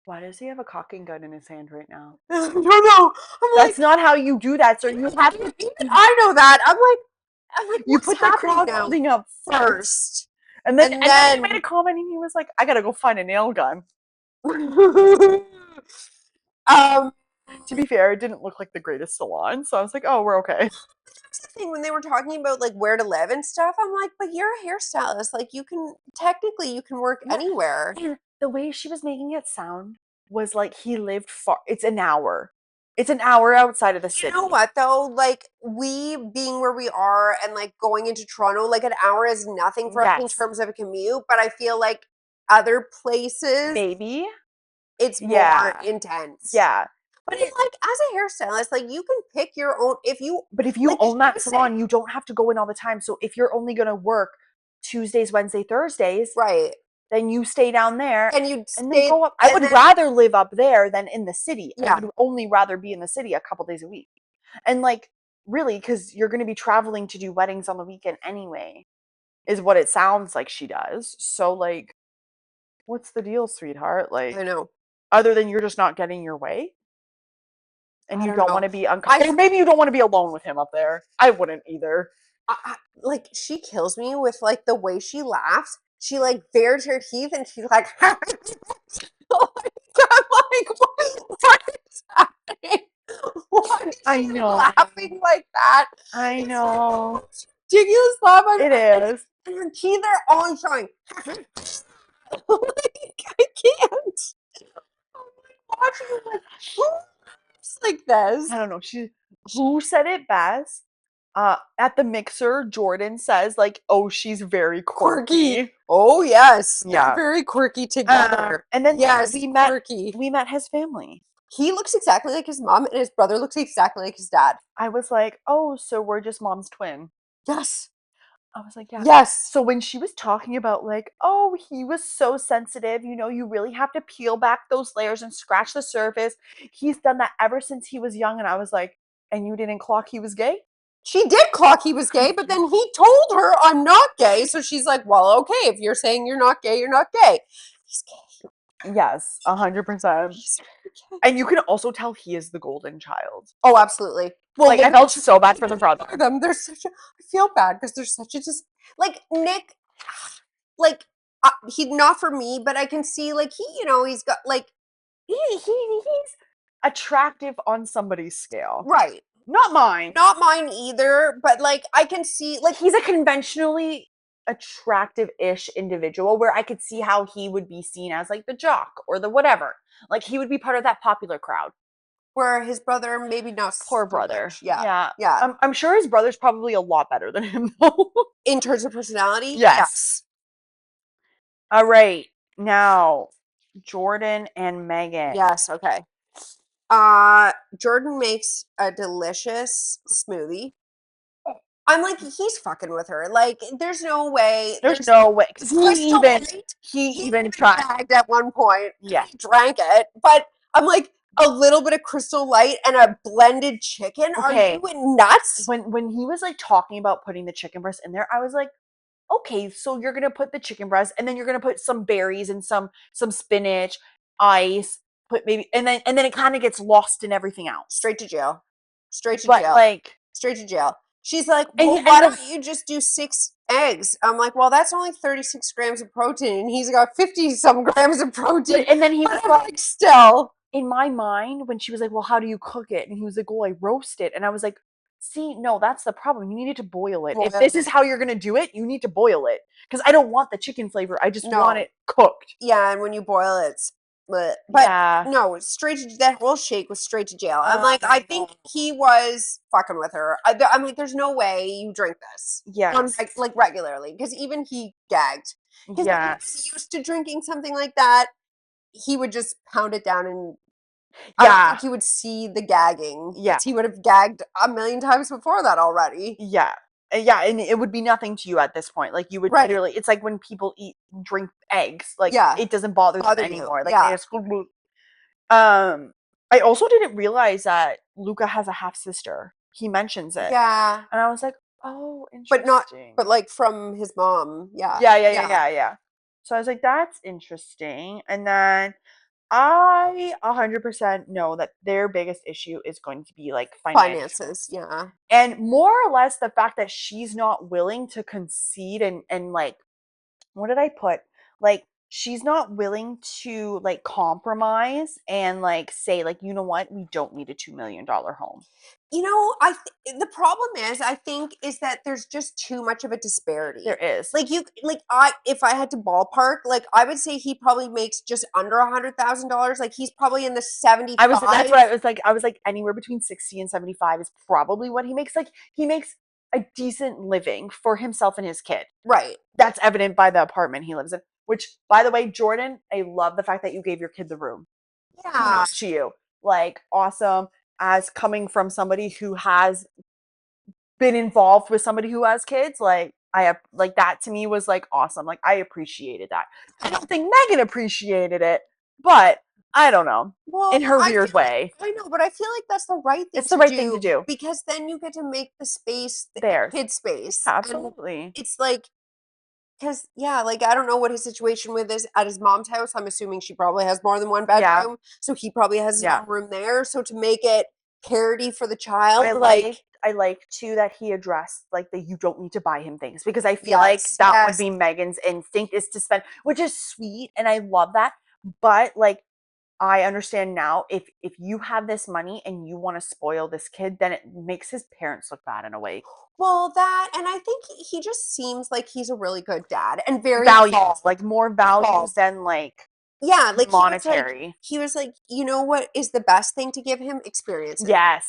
why does he have a cocking gun in his hand right now? I don't know. That's not how you do that, sir. You have to. Even I know that. I'm like, You what's put the crown happening now? molding up First. and then and he then- made a comment, and he was like, I gotta go find a nail gun. To be fair, it didn't look like the greatest salon, so I was like, oh, we're okay. That's the thing when they were talking about like where to live and stuff. I'm like, but you're a hairstylist. Like, you can work Yeah. anywhere. And the way she was making it sound was like he lived far. It's an hour. It's an hour outside of the city. You know what though? Like, we being where we are and like going into Toronto, like an hour is nothing for us in Yes. terms of a commute. But I feel like other places, Maybe. it's more Yeah. intense. Yeah. But it's like, as a hairstylist, like, you can pick your own. But if you like own that you said- salon, you don't have to go in all the time. So if you're only gonna work Tuesdays, Wednesday, Thursdays, right, then you stay down there and you'd and stay. then go up. I would then- rather live up there than in the city. Yeah. I would only rather be in the city a couple days a week. And like, really, because you're going to be traveling to do weddings on the weekend anyway, is what it sounds like she does. So like, what's the deal, sweetheart? Like, I know. other than you're just not getting your way, and I you don't don't know. want to be uncomfortable. Or maybe you don't want to be alone with him up there. I wouldn't either. Like, she kills me with like the way she laughs. She like bares her teeth and she's like, I'm like, what is happening? Why is I she know. laughing like that? I know. Ridiculous laugh. It is. And her teeth are all showing. Like, I can't. I'm like watching it like, who laughs like this? I don't know. Who said it best? At the mixer, Jordan says like, "Oh, she's very quirky." Oh yes, Yeah. they're very quirky together. And then yes, we met quirky. we met his family. He looks exactly like his mom, and his brother looks exactly like his dad. I was like, "Oh, so we're just mom's twin." Yes. I was like, "Yeah." Yes. So when she was talking about like, "Oh, he was so sensitive, you really have to peel back those layers and scratch the surface. He's done that ever since he was young." And I was like, "And you didn't clock he was gay?" She did clock he was gay, but then he told her, I'm not gay. So she's like, well, okay, if you're saying you're not gay, you're not gay. He's gay. Yes, 100%. And you can also tell he is the golden child. Oh, absolutely. Well, like, I felt so bad for the brother. There's such a, I feel bad because there's such a like Nick, like he not for me, but I can see like he's got like He's attractive on somebody's scale. right. Not mine. Not mine either, but like I can see like He's a conventionally attractive-ish individual where I could see how he would be seen as like the jock or the whatever. Like he would be part of that popular crowd. where his brother maybe not Poor so brother. much. Yeah. Yeah. Yeah. I'm sure his brother's probably a lot better than him though. In terms of personality? Yes. All right. Now, Jordan and Megan. Yes, okay. Jordan makes a delicious smoothie. I'm like, he's fucking with her. Like, there's no way. There's no way. 'Cause Crystal Light. he He even even tried. gagged at one point. Yeah. He drank it, but I'm like, a little bit of Crystal Light and a blended chicken. Okay. Are you nuts? When he was like talking about putting the chicken breast in there, I was like, okay, so you're gonna put the chicken breast and then you're gonna put some berries and some spinach, ice, put maybe and then it kind of gets lost in everything else. Straight to jail. Straight to But jail. like Straight to jail. She's like, And well, he- why and don't you just do 6 eggs? I'm like, well, that's only 36 grams of protein, and he's got 50 some grams of protein. and then he But was I'm like, like, still. in my mind, when she was like, well, how do you cook it? And he was like, oh, I roast it. And I was like, see, no, that's the problem. You needed to boil it. If Boil this it. is how you're gonna do it, you need to boil it. Because I don't want the chicken flavor. I just want No. it cooked. Yeah, and when you boil it, it's bleh. But Yeah. no, straight to that whole shake was straight to jail. I'm Oh like, my I think God. he was fucking with her. I'm like, there's no way you drink this. Yes. Like regularly, because even he gagged. Because Yes. he's used to drinking something like that, he would just pound it down, and I don't Yeah. think you would see the gagging. Yeah. 'Cause he would have gagged a million times before that already. Yeah. Yeah, and it would be nothing to you at this point. Like you would Right. literally it's like when people drink eggs. Like Yeah. it doesn't bother them Bother you, anymore. Like yeah. they just I also didn't realize that Luca has a half sister. He mentions it. Yeah. And I was like, "Oh, But not, interesting." but like from his mom. Yeah. Yeah. So I was like, "That's interesting." And then I 100% know that their biggest issue is going to be like financial. Finances. Yeah. And more or less the fact that she's not willing to concede and like what did I put? Like she's not willing to like compromise and like say like, "You know what? We don't need a $2 million home." You know, the problem is, I think, is that there's just too much of a disparity. There is. Like if I had to ballpark, like I would say he probably makes just under $100,000. Like he's probably in the 75. That's what I was like. I was like anywhere between 60 and 75 is probably what he makes. Like he makes a decent living for himself and his kid. Right. That's evident by the apartment he lives in. Which, by the way, Jordan, I love the fact that you gave your kid the room. Yeah. Kudos to you. Like awesome. As coming from somebody who has been involved with somebody who has kids, like I have like that to me was like awesome. Like I appreciated that. I don't think Megan appreciated it, but I don't know. Well, In her I weird feel like- way. I know, but I feel like that's the right thing. It's the right thing to do. because then you get to make the space the Theirs. kid space. And Absolutely. it's like, because yeah, like I don't know what his situation with is at his mom's house. I'm assuming she probably has more than one Yeah. bedroom, so he probably has his Yeah. own room there. So to make it parity for the child, like I like too that he addressed like that you don't need to buy him things because I feel like Yes, that would yes. be Megan's instinct is to spend, which is sweet and I love that. But like I understand now if you have this money and you want to spoil this kid, then it makes his parents look bad in a way. well that, and I think he just seems like he's a really good dad and very Values, involved. like more values Involved. than like Yeah, like monetary. He was like, you know what is the best thing to give him? Experiences. Yes.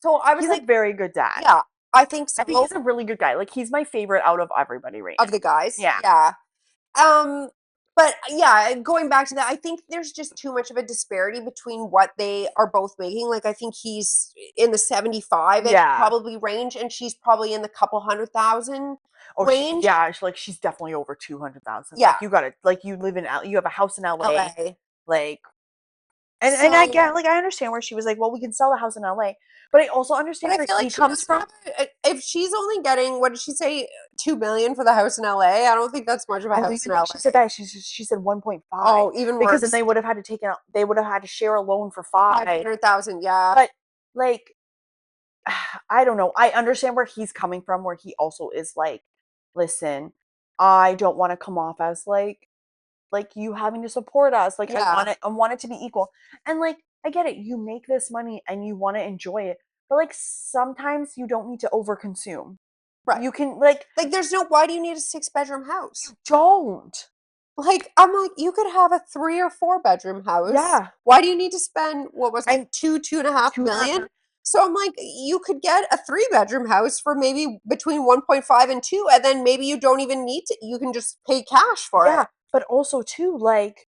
So I was He's like, a very good dad. yeah, I think so. I think he's a really good guy. Like he's my favorite out of everybody right Of now. the guys. Yeah. Yeah. But yeah, going back to that, I think there's just too much of a disparity between what they are both making. Like I think he's in the 75 Yeah. probably range, and she's probably in the couple 100,000 Oh, range. yeah, like she's definitely over 200,000. Yeah. Like you got it. Like you live in you have a house in LA. LA. Like and I So- get like I understand where she was like, well, we can sell the house in LA. But I also But understand I where feel he like she comes doesn't from. have if she's only getting, what did she say, 2 million for the house in LA? I don't think that's much of a I don't house in even LA. think she said that. She said 1.5. Oh, even Because worse. then they would have had to take out they would have had to share a loan for 5. 500,000, yeah. But like I don't know. I understand where he's coming from where he also is like, listen, I don't want to come off as like you having to support us. Like Yeah. I want it to be equal. And like I get it. You make this money and you want to enjoy it. But like sometimes you don't need to overconsume. Right. You can like There's no, why do you need a 6-bedroom house? don't. Like, I'm like, you could have a 3 or 4-bedroom house. Yeah. Why do you need to spend, what was I'm it, 2.5 2.5 million? So I'm like, you could get a 3-bedroom house for maybe between 1.5 and 2, and then maybe you don't even need to, you can just pay cash for Yeah, it. but also too, like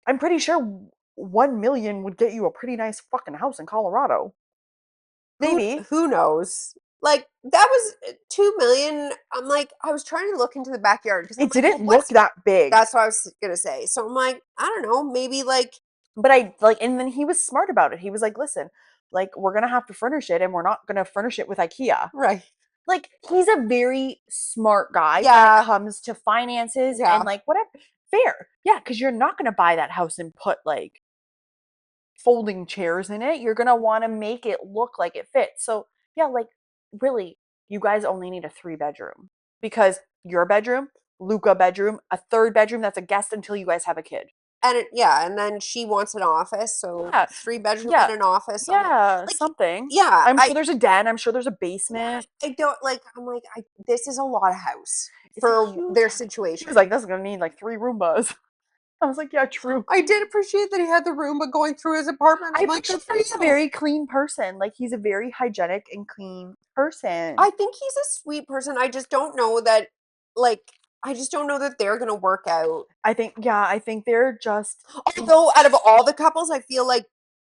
I'm pretty sure 1 million would get you a pretty nice fucking house in Colorado. Maybe. Who knows? Like that was 2 million. I'm like, I was trying to look into the backyard because It didn't look that big. That's what I was gonna say. So I'm like, I don't know, maybe like. But I like, and then he was smart about it. He was like, listen, like we're gonna have to furnish it, and we're not gonna furnish it with IKEA. Right. Like he's a very smart guy when Yeah. it comes to finances Yeah. and like whatever. Fair, yeah, because you're not gonna buy that house and put like folding chairs in it. You're gonna want to make it look like it fits. So yeah, like really, you guys only need a 3 bedroom because your bedroom, Luca bedroom, a 3rd bedroom that's a guest until you guys have a kid. And yeah, and then she wants an office, so Yeah, 3 bedroom yeah, and an office. yeah, Like, something. yeah, I'm sure there's a den. I'm sure there's a basement. I don't like. I'm like, this is a lot of house It's a for huge their house. He situation. was like, "This is gonna need like 3 Roombas." I was like, "Yeah, true." I did appreciate that he had the Roomba going through his apartment. I I'm like, appreciate good for that he's a you. very clean person. Like he's a very hygienic and clean person. I think he's a sweet person. I just don't know that, like, I just don't know that they're gonna work out. I think, yeah, I think they're just Although, out of all the couples, I feel like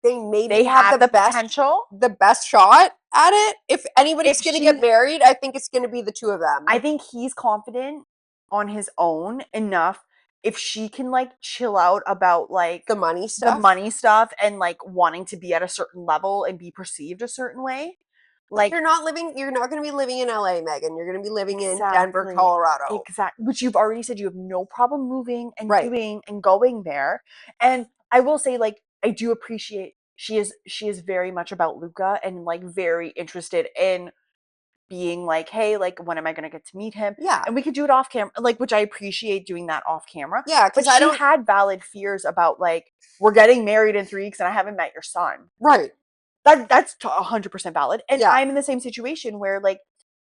they maybe they have the best potential. the best shot at it. If anybody's If gonna she, get married, I think it's gonna be the two of them. I think he's confident on his own enough. If she can like chill out about like The money the stuff. money stuff and like wanting to be at a certain level and be perceived a certain way, like You're not gonna be living in LA, Megan. You're gonna be living in Denver, exactly, Colorado. exactly, which you've already said you have no problem moving and Right. doing and going there. And I will say, like, I do appreciate she is very much about Luca and like very interested in being like, hey, like, when am I gonna get to meet him? Yeah. And we could do it off camera, like, which I appreciate doing that off camera. Yeah, But because I she don't. had valid fears about like, we're getting married in 3 weeks and I haven't met your son. Right. That's 100% valid. And Yeah. I'm in the same situation where like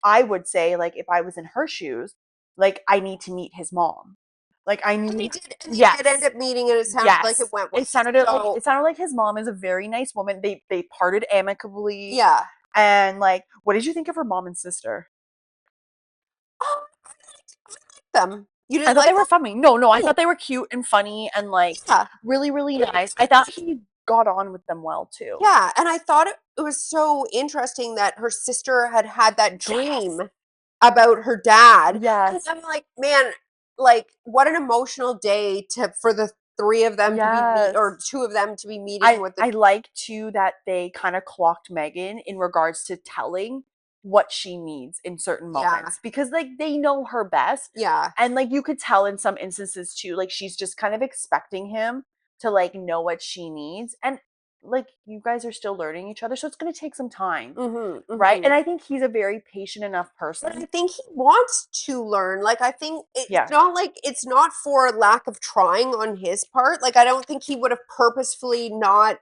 I would say like if I was in her shoes, like I need to meet his mom. Like I And they need did. And they yes. did end up meeting, and it sounded like Yes. it went well. It sounded like his mom is a very nice woman. They parted amicably. Yeah. And like, what did you think of her mom and sister? Oh, I liked them. You I didn't thought like they were them? funny. No, I Oh, thought they were cute and funny and like yeah. really, really nice. I thought he got on with them well too. Yeah, and I thought it was so interesting that her sister had that dream about her dad. And Yes. I'm like, man, like what an emotional day for the three of them to be or Yes. two of them to be meeting with the I like too that they kind of clocked Megan in regards to telling what she needs in certain Yeah. moments because like they know her best. Yeah. And like you could tell in some instances too, like she's just kind of expecting him to like know what she needs. And like you guys are still learning each other, so it's going to take some time. Right? And I think he's a very patient enough But I person. think he wants to learn. Like I think Yeah. it's not like it's not for lack of trying on his part. Like I don't think he would have purposefully not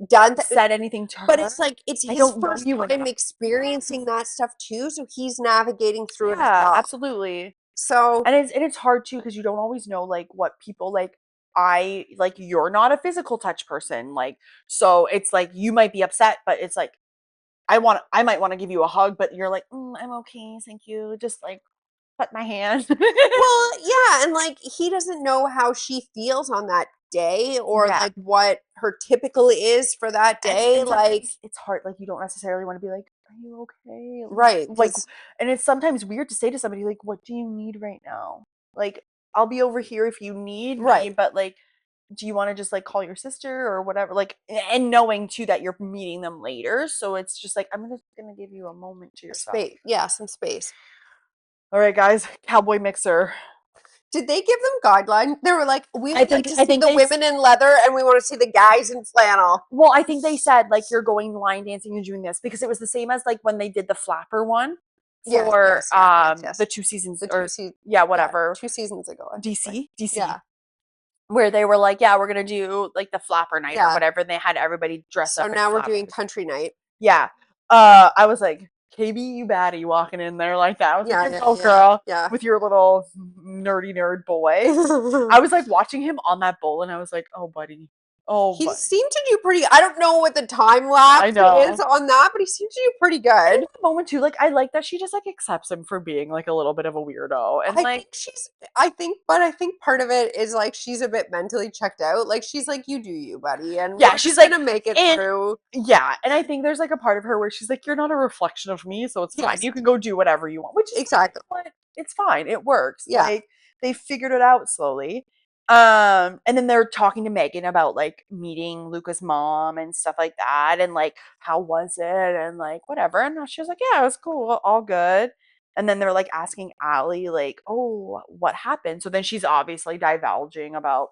done that. Said anything to her. But it's like it's I his don't know first you time enough. experiencing that stuff too, so he's navigating through it as Yeah, well. absolutely. So And it's hard too because you don't always know like what people like. I like you're not a physical touch person, like so it's like you might be upset, but it's like I might want to give you a hug, but you're like I'm okay, thank you. Just like put my hand. well, yeah, and like he doesn't know how she feels on that day or Yeah. like what her typical is for that And day. Like sometimes it's hard. Like you don't necessarily want to be like, are you okay? right, Like, 'cause and it's sometimes weird to say to somebody like, what do you need right now? Like, I'll be over here if you need me, right. but like, do you want to just like call your sister or whatever? Like, and knowing too that you're meeting them later, so it's just like I'm just gonna give you a moment to yourself. Space. Yeah, some space. All right, guys, cowboy mixer. Did they give them guidelines? They were like, we I would think- like to I see think the they s- women in leather and we want to see the guys in flannel. Well, I think they said like you're going line dancing and doing this because it was the same as like when they did the flapper one Yes, for yes. the 2 seasons The or 2 yeah, whatever. 2 seasons ago. I think, right? DC. Yeah. Where they were like, yeah, we're gonna do like the flapper night or Yeah. whatever, and they had everybody dressed So up. now as we're doing flappers. country night. Yeah. I was like, KB, you baddie, walking in there like that. I was Yeah, like, yeah, oh yeah, girl, yeah. with your little nerdy nerd boy. I was like watching him on that bull, and I was like, oh buddy, Oh, He but seemed to do pretty. I don't know what the time lapse know. is on that, but he seemed to do pretty in good. that moment too, like I like that she just like accepts him for being like a little bit of a weirdo, and I like think she's. I think, but I think part of it is like she's a bit mentally checked out. Like she's like, you do you, buddy, and yeah, we're she's just like, gonna make it and through. yeah, and I think there's like a part of her where she's like, you're not a reflection of me, so it's fine. Yes, You can go do whatever you want, which is like, you exactly. know what? It's fine. It works. Yeah, Like they figured it out slowly. And then they're talking to Megan about like meeting Luca's mom and stuff like that, and like how was it, and like whatever. And she was like, yeah, it was cool, all good. And then they're like asking Allie, like, oh, what happened? So then she's obviously divulging about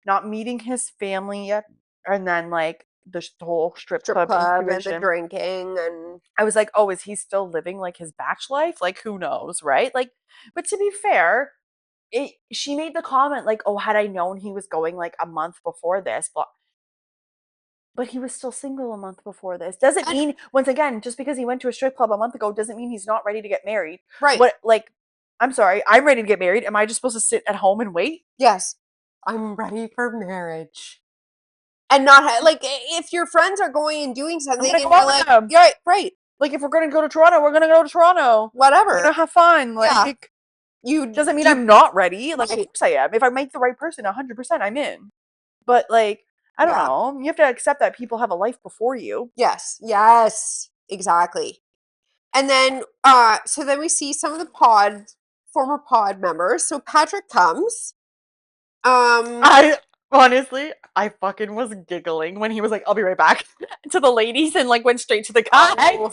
not meeting his family yet, and then like the whole strip strip club club and the intuition. drinking and I was like, oh, is he still living like his batch life? Like, who knows, right? Like, but to be fair, she made the comment like, oh, had I known he was going like a month before this, but he was still single a month before this. Doesn't and mean, once again, just because he went to a strip club a month ago doesn't mean he's not ready to get married. right. What, like, I'm sorry, I'm ready to get married. Am I just supposed to sit at home and wait? Yes, I'm ready for marriage. And not like if your friends are going and doing I'm something gonna and go you're out with like, them. yeah, right, Like, if we're gonna go to Toronto, we're gonna go to Toronto. We're whatever. gonna have fun. Yeah, Like, you doesn't mean you I'm not ready. Like, of right. course I am. If I make the right person, 100%, I'm in. But like, I don't Yeah. know. You have to accept that people have a life before you. Yes. Yes. Exactly. And then so then we see some of the former pod members. So Patrick comes. Um I honestly, I fucking was giggling when he was like, "I'll be right back," to the ladies and like went straight to the guy. oh,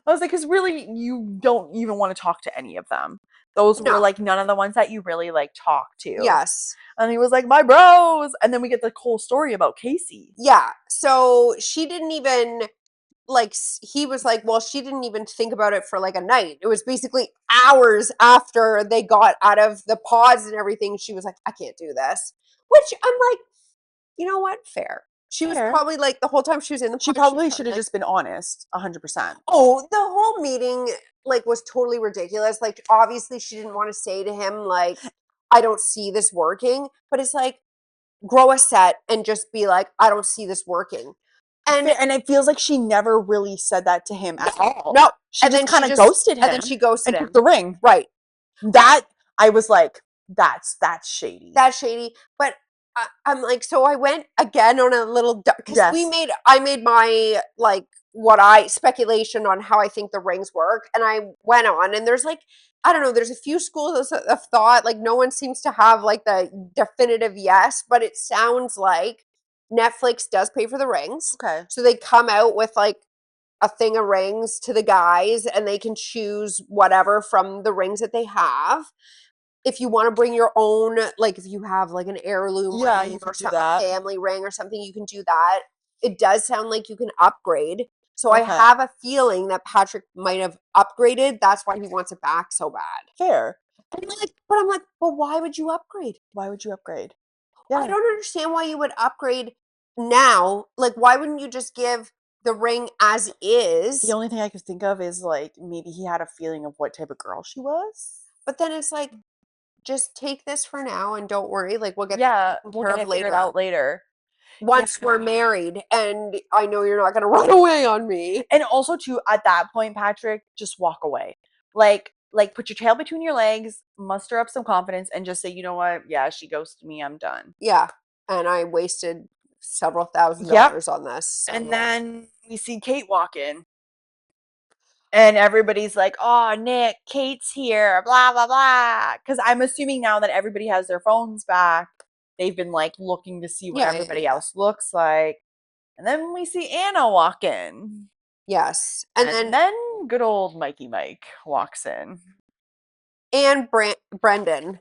I was like, "Cause really, you don't even want to talk to any of them. Those were no. like none of the ones that you really like talk to." Yes. And he was like, "My bros," and then we get the whole story about Casey. Yeah. So she didn't even like he was like, well, she didn't even think about it for like a night. It was basically hours after they got out of the pods and everything. She was like, I can't do this. Which I'm like, you know what? Fair. She was Fair. probably like the whole time she was in the She pod, she was probably should probably have like, just been honest, 100%. oh, the whole meeting like was totally ridiculous. Like obviously she didn't want to say to him like, I don't see this working, but it's like grow a set and just be like, I don't see this working. And And it feels like she never really said that to him at all. no, She and just then she kind of just ghosted and then him she ghosted and took him. the ring. Right. That I was like, that's shady. That's shady. But I'm like, so I went again on a little because Yes. I made my like what I speculation on how I think the rings work, and I went on, and there's like I don't know, there's a few schools of thought. Like no one seems to have like the definitive yes, but it sounds like Netflix does pay for the rings, Okay. so they come out with like a thing of rings to the guys, and they can choose whatever from the rings that they have if you want to bring your own, like if you have like an heirloom Yeah, ring you or could do something, that. family ring or something, you can do that. It does sound like you can upgrade. So I Okay. have a feeling that Patrick might have upgraded. That's why he wants it back so bad. Fair. And I'm like, but why would you upgrade? Why would you upgrade? I Yeah. don't understand why you would upgrade now. Like, why wouldn't you just give the ring as The is? only thing I could think of is like maybe he had a feeling of what type of girl she was. But then it's like, just take this for now and don't worry. Like, we'll get that Yeah, taken we'll care get of it figured later. out later. Yeah. Once we're married and I know you're not going to run away on me. And also too, at that point, Patrick, just walk away. Like put your tail between your legs, muster up some confidence, and just say, you know what? Yeah, she ghosted me. I'm done. Yeah. And I wasted several thousand Yep. dollars on this. So. And then we see Kate walk in. And everybody's like, "Oh, Nick, Kate's here, blah blah blah." Because I'm assuming now that everybody has their phones back, they've been like looking to see what Yeah, everybody else looks like. And then we see Anna walk in, yes. And and then, then good old Mikey Mike walks in. and Brendan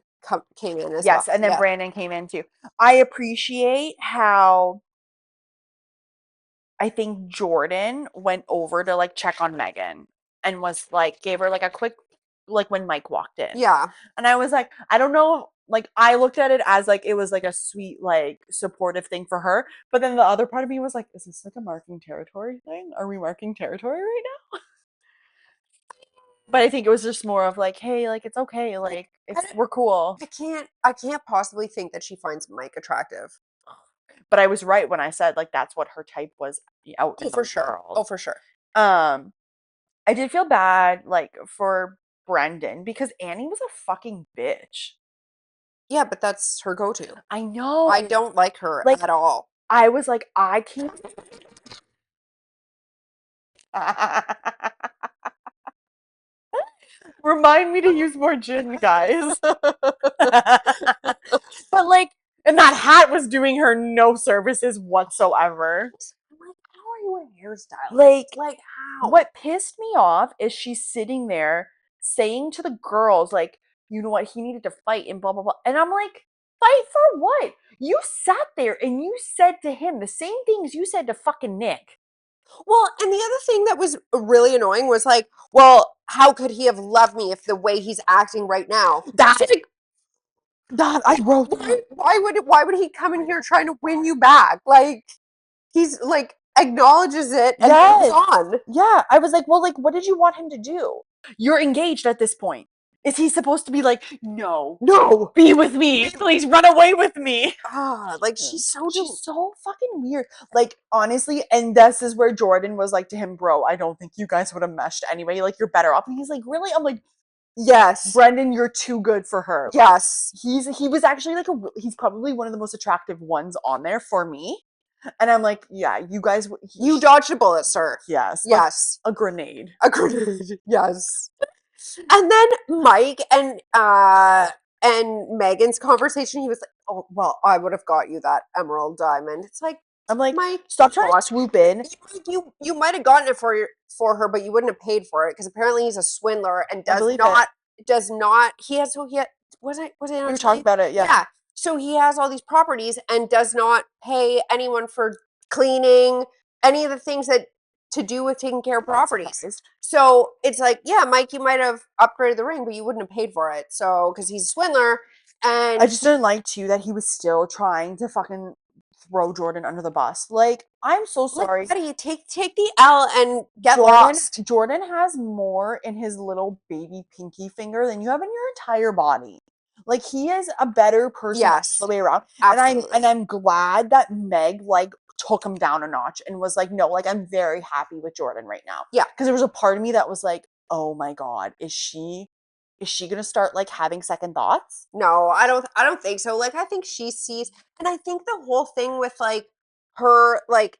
came in as well. Yes, and then Yeah. Brandon came in too. I appreciate how I think Jordan went over to like check on Megan and was like, gave her like a quick, like when Mike walked in. Yeah. And I was like, I don't know, like I looked at it as like it was like a sweet, like supportive thing for her. But then the other part of me was like, is this like a marking territory thing? Are we marking territory right now? But I think it was just more of like, hey, like it's okay, like I we're cool. I can't possibly think that she finds Mike attractive. But I was right when I said like that's what her type was out in Oh, the for sure. world. Oh, for sure. I did feel bad like for Brendan because Annie was a fucking bitch. Yeah, but that's her go-to. I know. I don't like her like at all. I was like, I can't. Remind me to use more gin, guys. But like, and that hat was doing her no services whatsoever. I'm like, how are you a hairstylist? Like how? what pissed me off is she's sitting there saying to the girls, like, you know what, he needed to fight and blah blah blah. And I'm like, fight for what? You sat there and you said to him the same things you said to fucking Nick. Well, and the other thing that was really annoying was like, well, how could he have loved me if the way he's acting right now? That, Like, that I wrote that. why would he come in here trying to win you back? Like, he's like acknowledges it and moves Yes. on. Yeah. I was like, well, like, what did you want him to do? You're engaged at this point. Is he supposed to be like, no, No. be with me, please run away with me? Like she's so She's so fucking weird. Like, honestly, and this is where Jordan was like to him, bro, I don't think you guys would have meshed anyway. Like, you're better off. And he's like, really? I'm like, yes. Brendan, you're too good for her. Yes. He was actually like he's probably one of the most attractive ones on there for me. And I'm like, yeah, you guys, You dodged a bullet, sir. yes, Yes. like a grenade. A grenade. Yes. And then Mike and Megan's conversation, he was like, oh, well, I would have got you that emerald diamond. It's like, I'm like, Mike, stop trying to swoop in. you might have gotten it for her, but you wouldn't have paid for it because apparently he's a swindler and I does believe not he has was it We on were TV? talking about it, yeah. So he has all these properties and does not pay anyone for cleaning, any of the things that to do with taking care of properties. So it's like, yeah, Mike, you might have upgraded the ring, but you wouldn't have paid for it. So because he's a swindler, and I just didn't like too that he was still trying to fucking throw Jordan under the bus. Like, I'm so sorry. Like, buddy, take the L and get Jordan, lost. Jordan has more in his little baby pinky finger than you have in your entire body. Like, he is a better person Yes, all the way around. absolutely. And I'm glad that Meg like took him down a notch and was like, no, like I'm very happy with Jordan right now. Yeah. Because there was a part of me that was like, oh my God, is she gonna start like having second thoughts? No, I don't think so. Like I think she sees, and I think the whole thing with like her like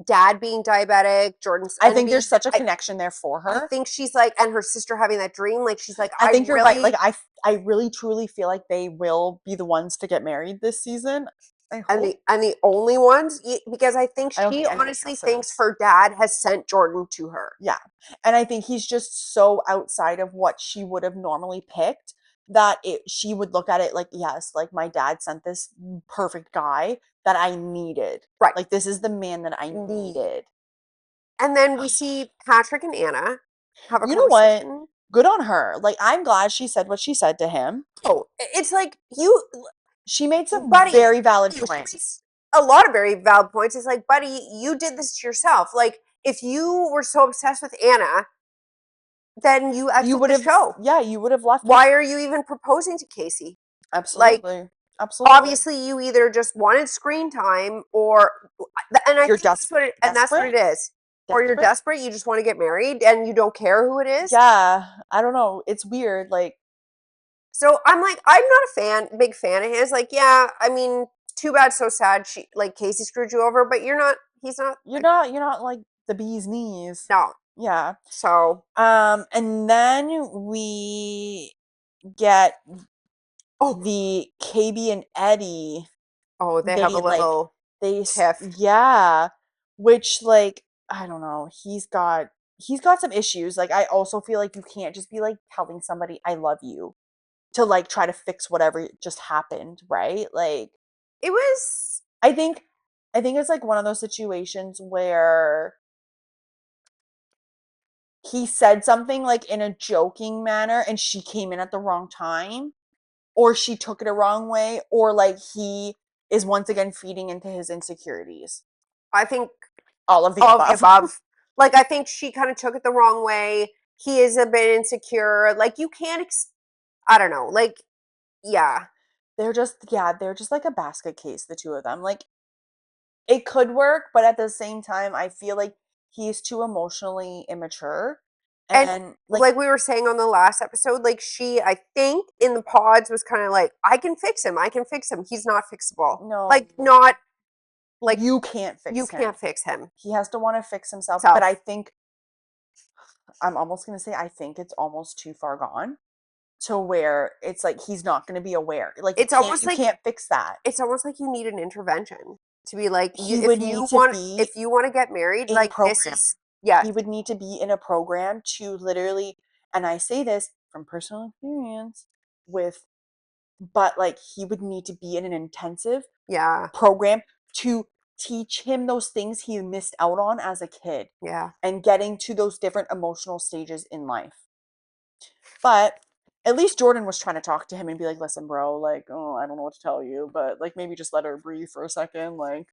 dad being diabetic, Jordan's I think there's such a connection there for I her. think she's like, and her sister having that dream, like she's like, I think you're really, right. Like I really truly feel like they will be the ones to get married this season. I hope. and the only ones because I think I don't she think anyone honestly else thinks is. her dad has sent Jordan to her. Yeah. And I think he's just so outside of what she would have normally picked that she would look at it like, yes, like my dad sent this perfect guy that I needed. Right. Like this is the man that I needed. And then we see Patrick and Anna have a You know what? conversation. Good on her. Like I'm glad she said what she said to him. Oh, it's like you, She made some buddy, very valid she points. makes a lot of very valid points. It's like, buddy, you did this to yourself. Like, if you were so obsessed with Anna, then you exit would the have show. Yeah, you would have left. Why are you even proposing to Casey? Absolutely. Like, Absolutely. obviously, you either just wanted screen time, or and I You're think that's what that's what it is. Or you're desperate. You just want to get married, and you don't care who it is. Yeah, I don't know. It's weird. Like, so I'm like, I'm not a big fan of his. Like, yeah, I mean, too bad, so sad. Casey screwed you over, but you're not. He's not. you're not like the bee's knees. No. Yeah. So. And then we get the KB and Eddie. Oh, they have a little tiff. Yeah, which like I don't know. He's got some issues. Like I also feel like you can't just be like telling somebody I love you to like try to fix whatever just happened, right? Like it was. I think it's like one of those situations where he said something like in a joking manner and she came in at the wrong time, or she took it a wrong way, or like he is once again feeding into his insecurities. I think all of the above. Like I think she kind of took it the wrong way. He is a bit insecure. Like you can't I don't know. Like yeah. They're just like a basket case, the two of them. Like it could work, but at the same time, I feel like he's too emotionally immature. And And like we were saying on the last episode, like she, I think in the pods was kind of like, I can fix him. I can fix him. He's not fixable. No. Like not like you can't fix you him. can't fix him. He has to want to fix himself. Self. But I think I'm almost gonna say I think it's almost too far gone to where it's like he's not gonna be aware. Like It's almost you like can't fix that. It's almost like you need an intervention to be like, He would need to be if you want to get married, in like this program. is yes. He would need to be in a program to literally, and I say this from personal experience with, but like he would need to be in an intensive Yeah. program to teach him those things he missed out on as a kid Yeah. and getting to those different emotional stages in life. But at least Jordan was trying to talk to him and be like, listen, bro, like, oh, I don't know what to tell you, but like maybe just let her breathe for a second. Like,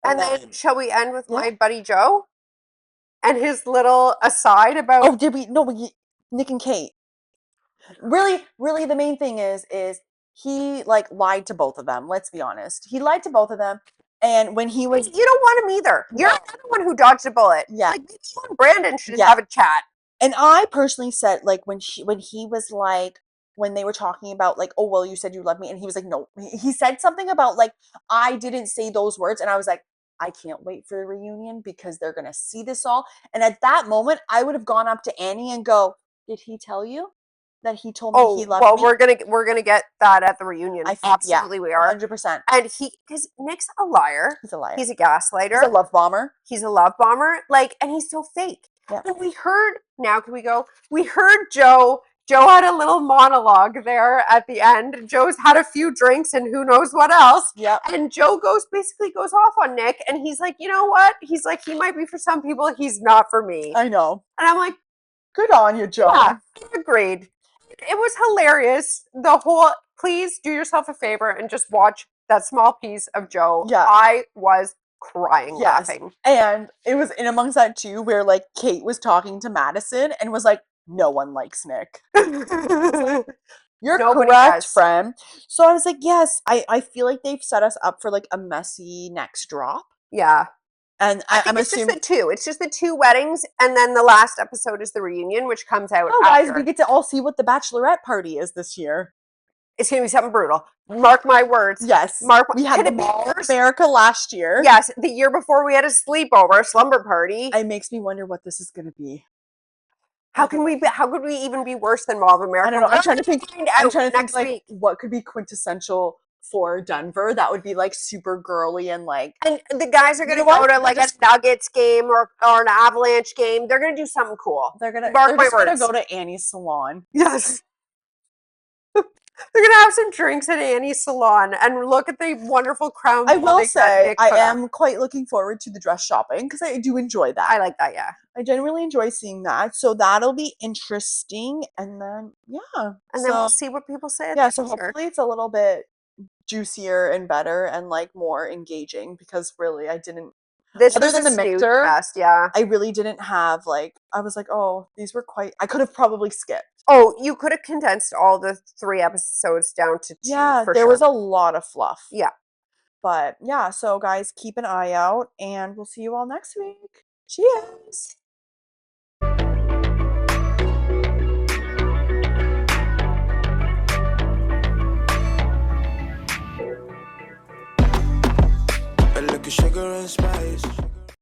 And then shall we end with Yeah. my buddy Joe and his little aside about oh, did we? No, Nick and Kate. Really, the main thing is he like lied to both of them. Let's be honest. He lied to both of them. And when he was, you don't want him either. You're No. another one who dodged a bullet. Yeah. Like maybe you and Brandon should Yeah. have a chat. and I personally said, like, when he was like, when they were talking about like, oh, well, you said you love me, and he was like, no, he said something about like, I didn't say those words, and I was like, I can't wait for the reunion because they're gonna see this all. And at that moment, I would have gone up to Annie and go, did he tell you that he told me he loved well, me? we're gonna get that at the reunion. Absolutely, we are. 100%. And because Nick's a liar. He's a liar. He's a gaslighter. He's a love bomber. He's a love bomber. Like, and he's so fake. Yeah. And we heard, now can we go? We heard Joe had a little monologue there at the end. Joe's had a few drinks and who knows what else. Yep. And Joe basically goes off on Nick, and he's like, you know what? He's like, he might be for some people, he's not for me. I know. And I'm like, good on you, Joe. yeah, agreed. It was hilarious. Please do yourself a favor and just watch that small piece of Joe. Yeah. I was crying laughing. And it was in amongst that too where like Kate was talking to Madison and was like, no one likes Nick. You're Nobody correct, does. friend. So I was like, yes, I feel like they've set us up for like a messy next drop. Yeah. And I'm assuming It's just the two weddings, and then the last episode is the reunion, which comes out guys, after. we get to all see what the bachelorette party is this year. It's gonna be something brutal. Mark my words. Yes. We had Could the it be Mall of worse? America last year. Yes, the year before we had a sleepover, slumber party. It makes me wonder what this is gonna be. How could we even be worse than Mall of America? I don't know. I'm trying to think next like week. what could be quintessential for Denver that would be like super girly and like, And the guys are gonna know what? go to like a Nuggets game or an Avalanche game. They're gonna do something cool. they're Mark my just gonna words. go to Annie's salon. Yes. They're gonna have some drinks at Annie's salon and look at the wonderful crown. I will that say Nick I put up. am quite looking forward to the dress shopping because I do enjoy that. I like that, yeah. I genuinely enjoy seeing that. So that'll be interesting. And then And then we'll see what people say. Yeah, so hopefully it's a little bit juicier and better and like more engaging because really I didn't This other was than a the snooze mixer, fest, yeah. I really didn't have like I was like, oh, these were quite I could have probably skipped. Oh, you could have condensed all the 3 episodes down to 2. Yeah, for there sure. was a lot of fluff. Yeah. But yeah, so guys, keep an eye out and we'll see you all next week. Cheers.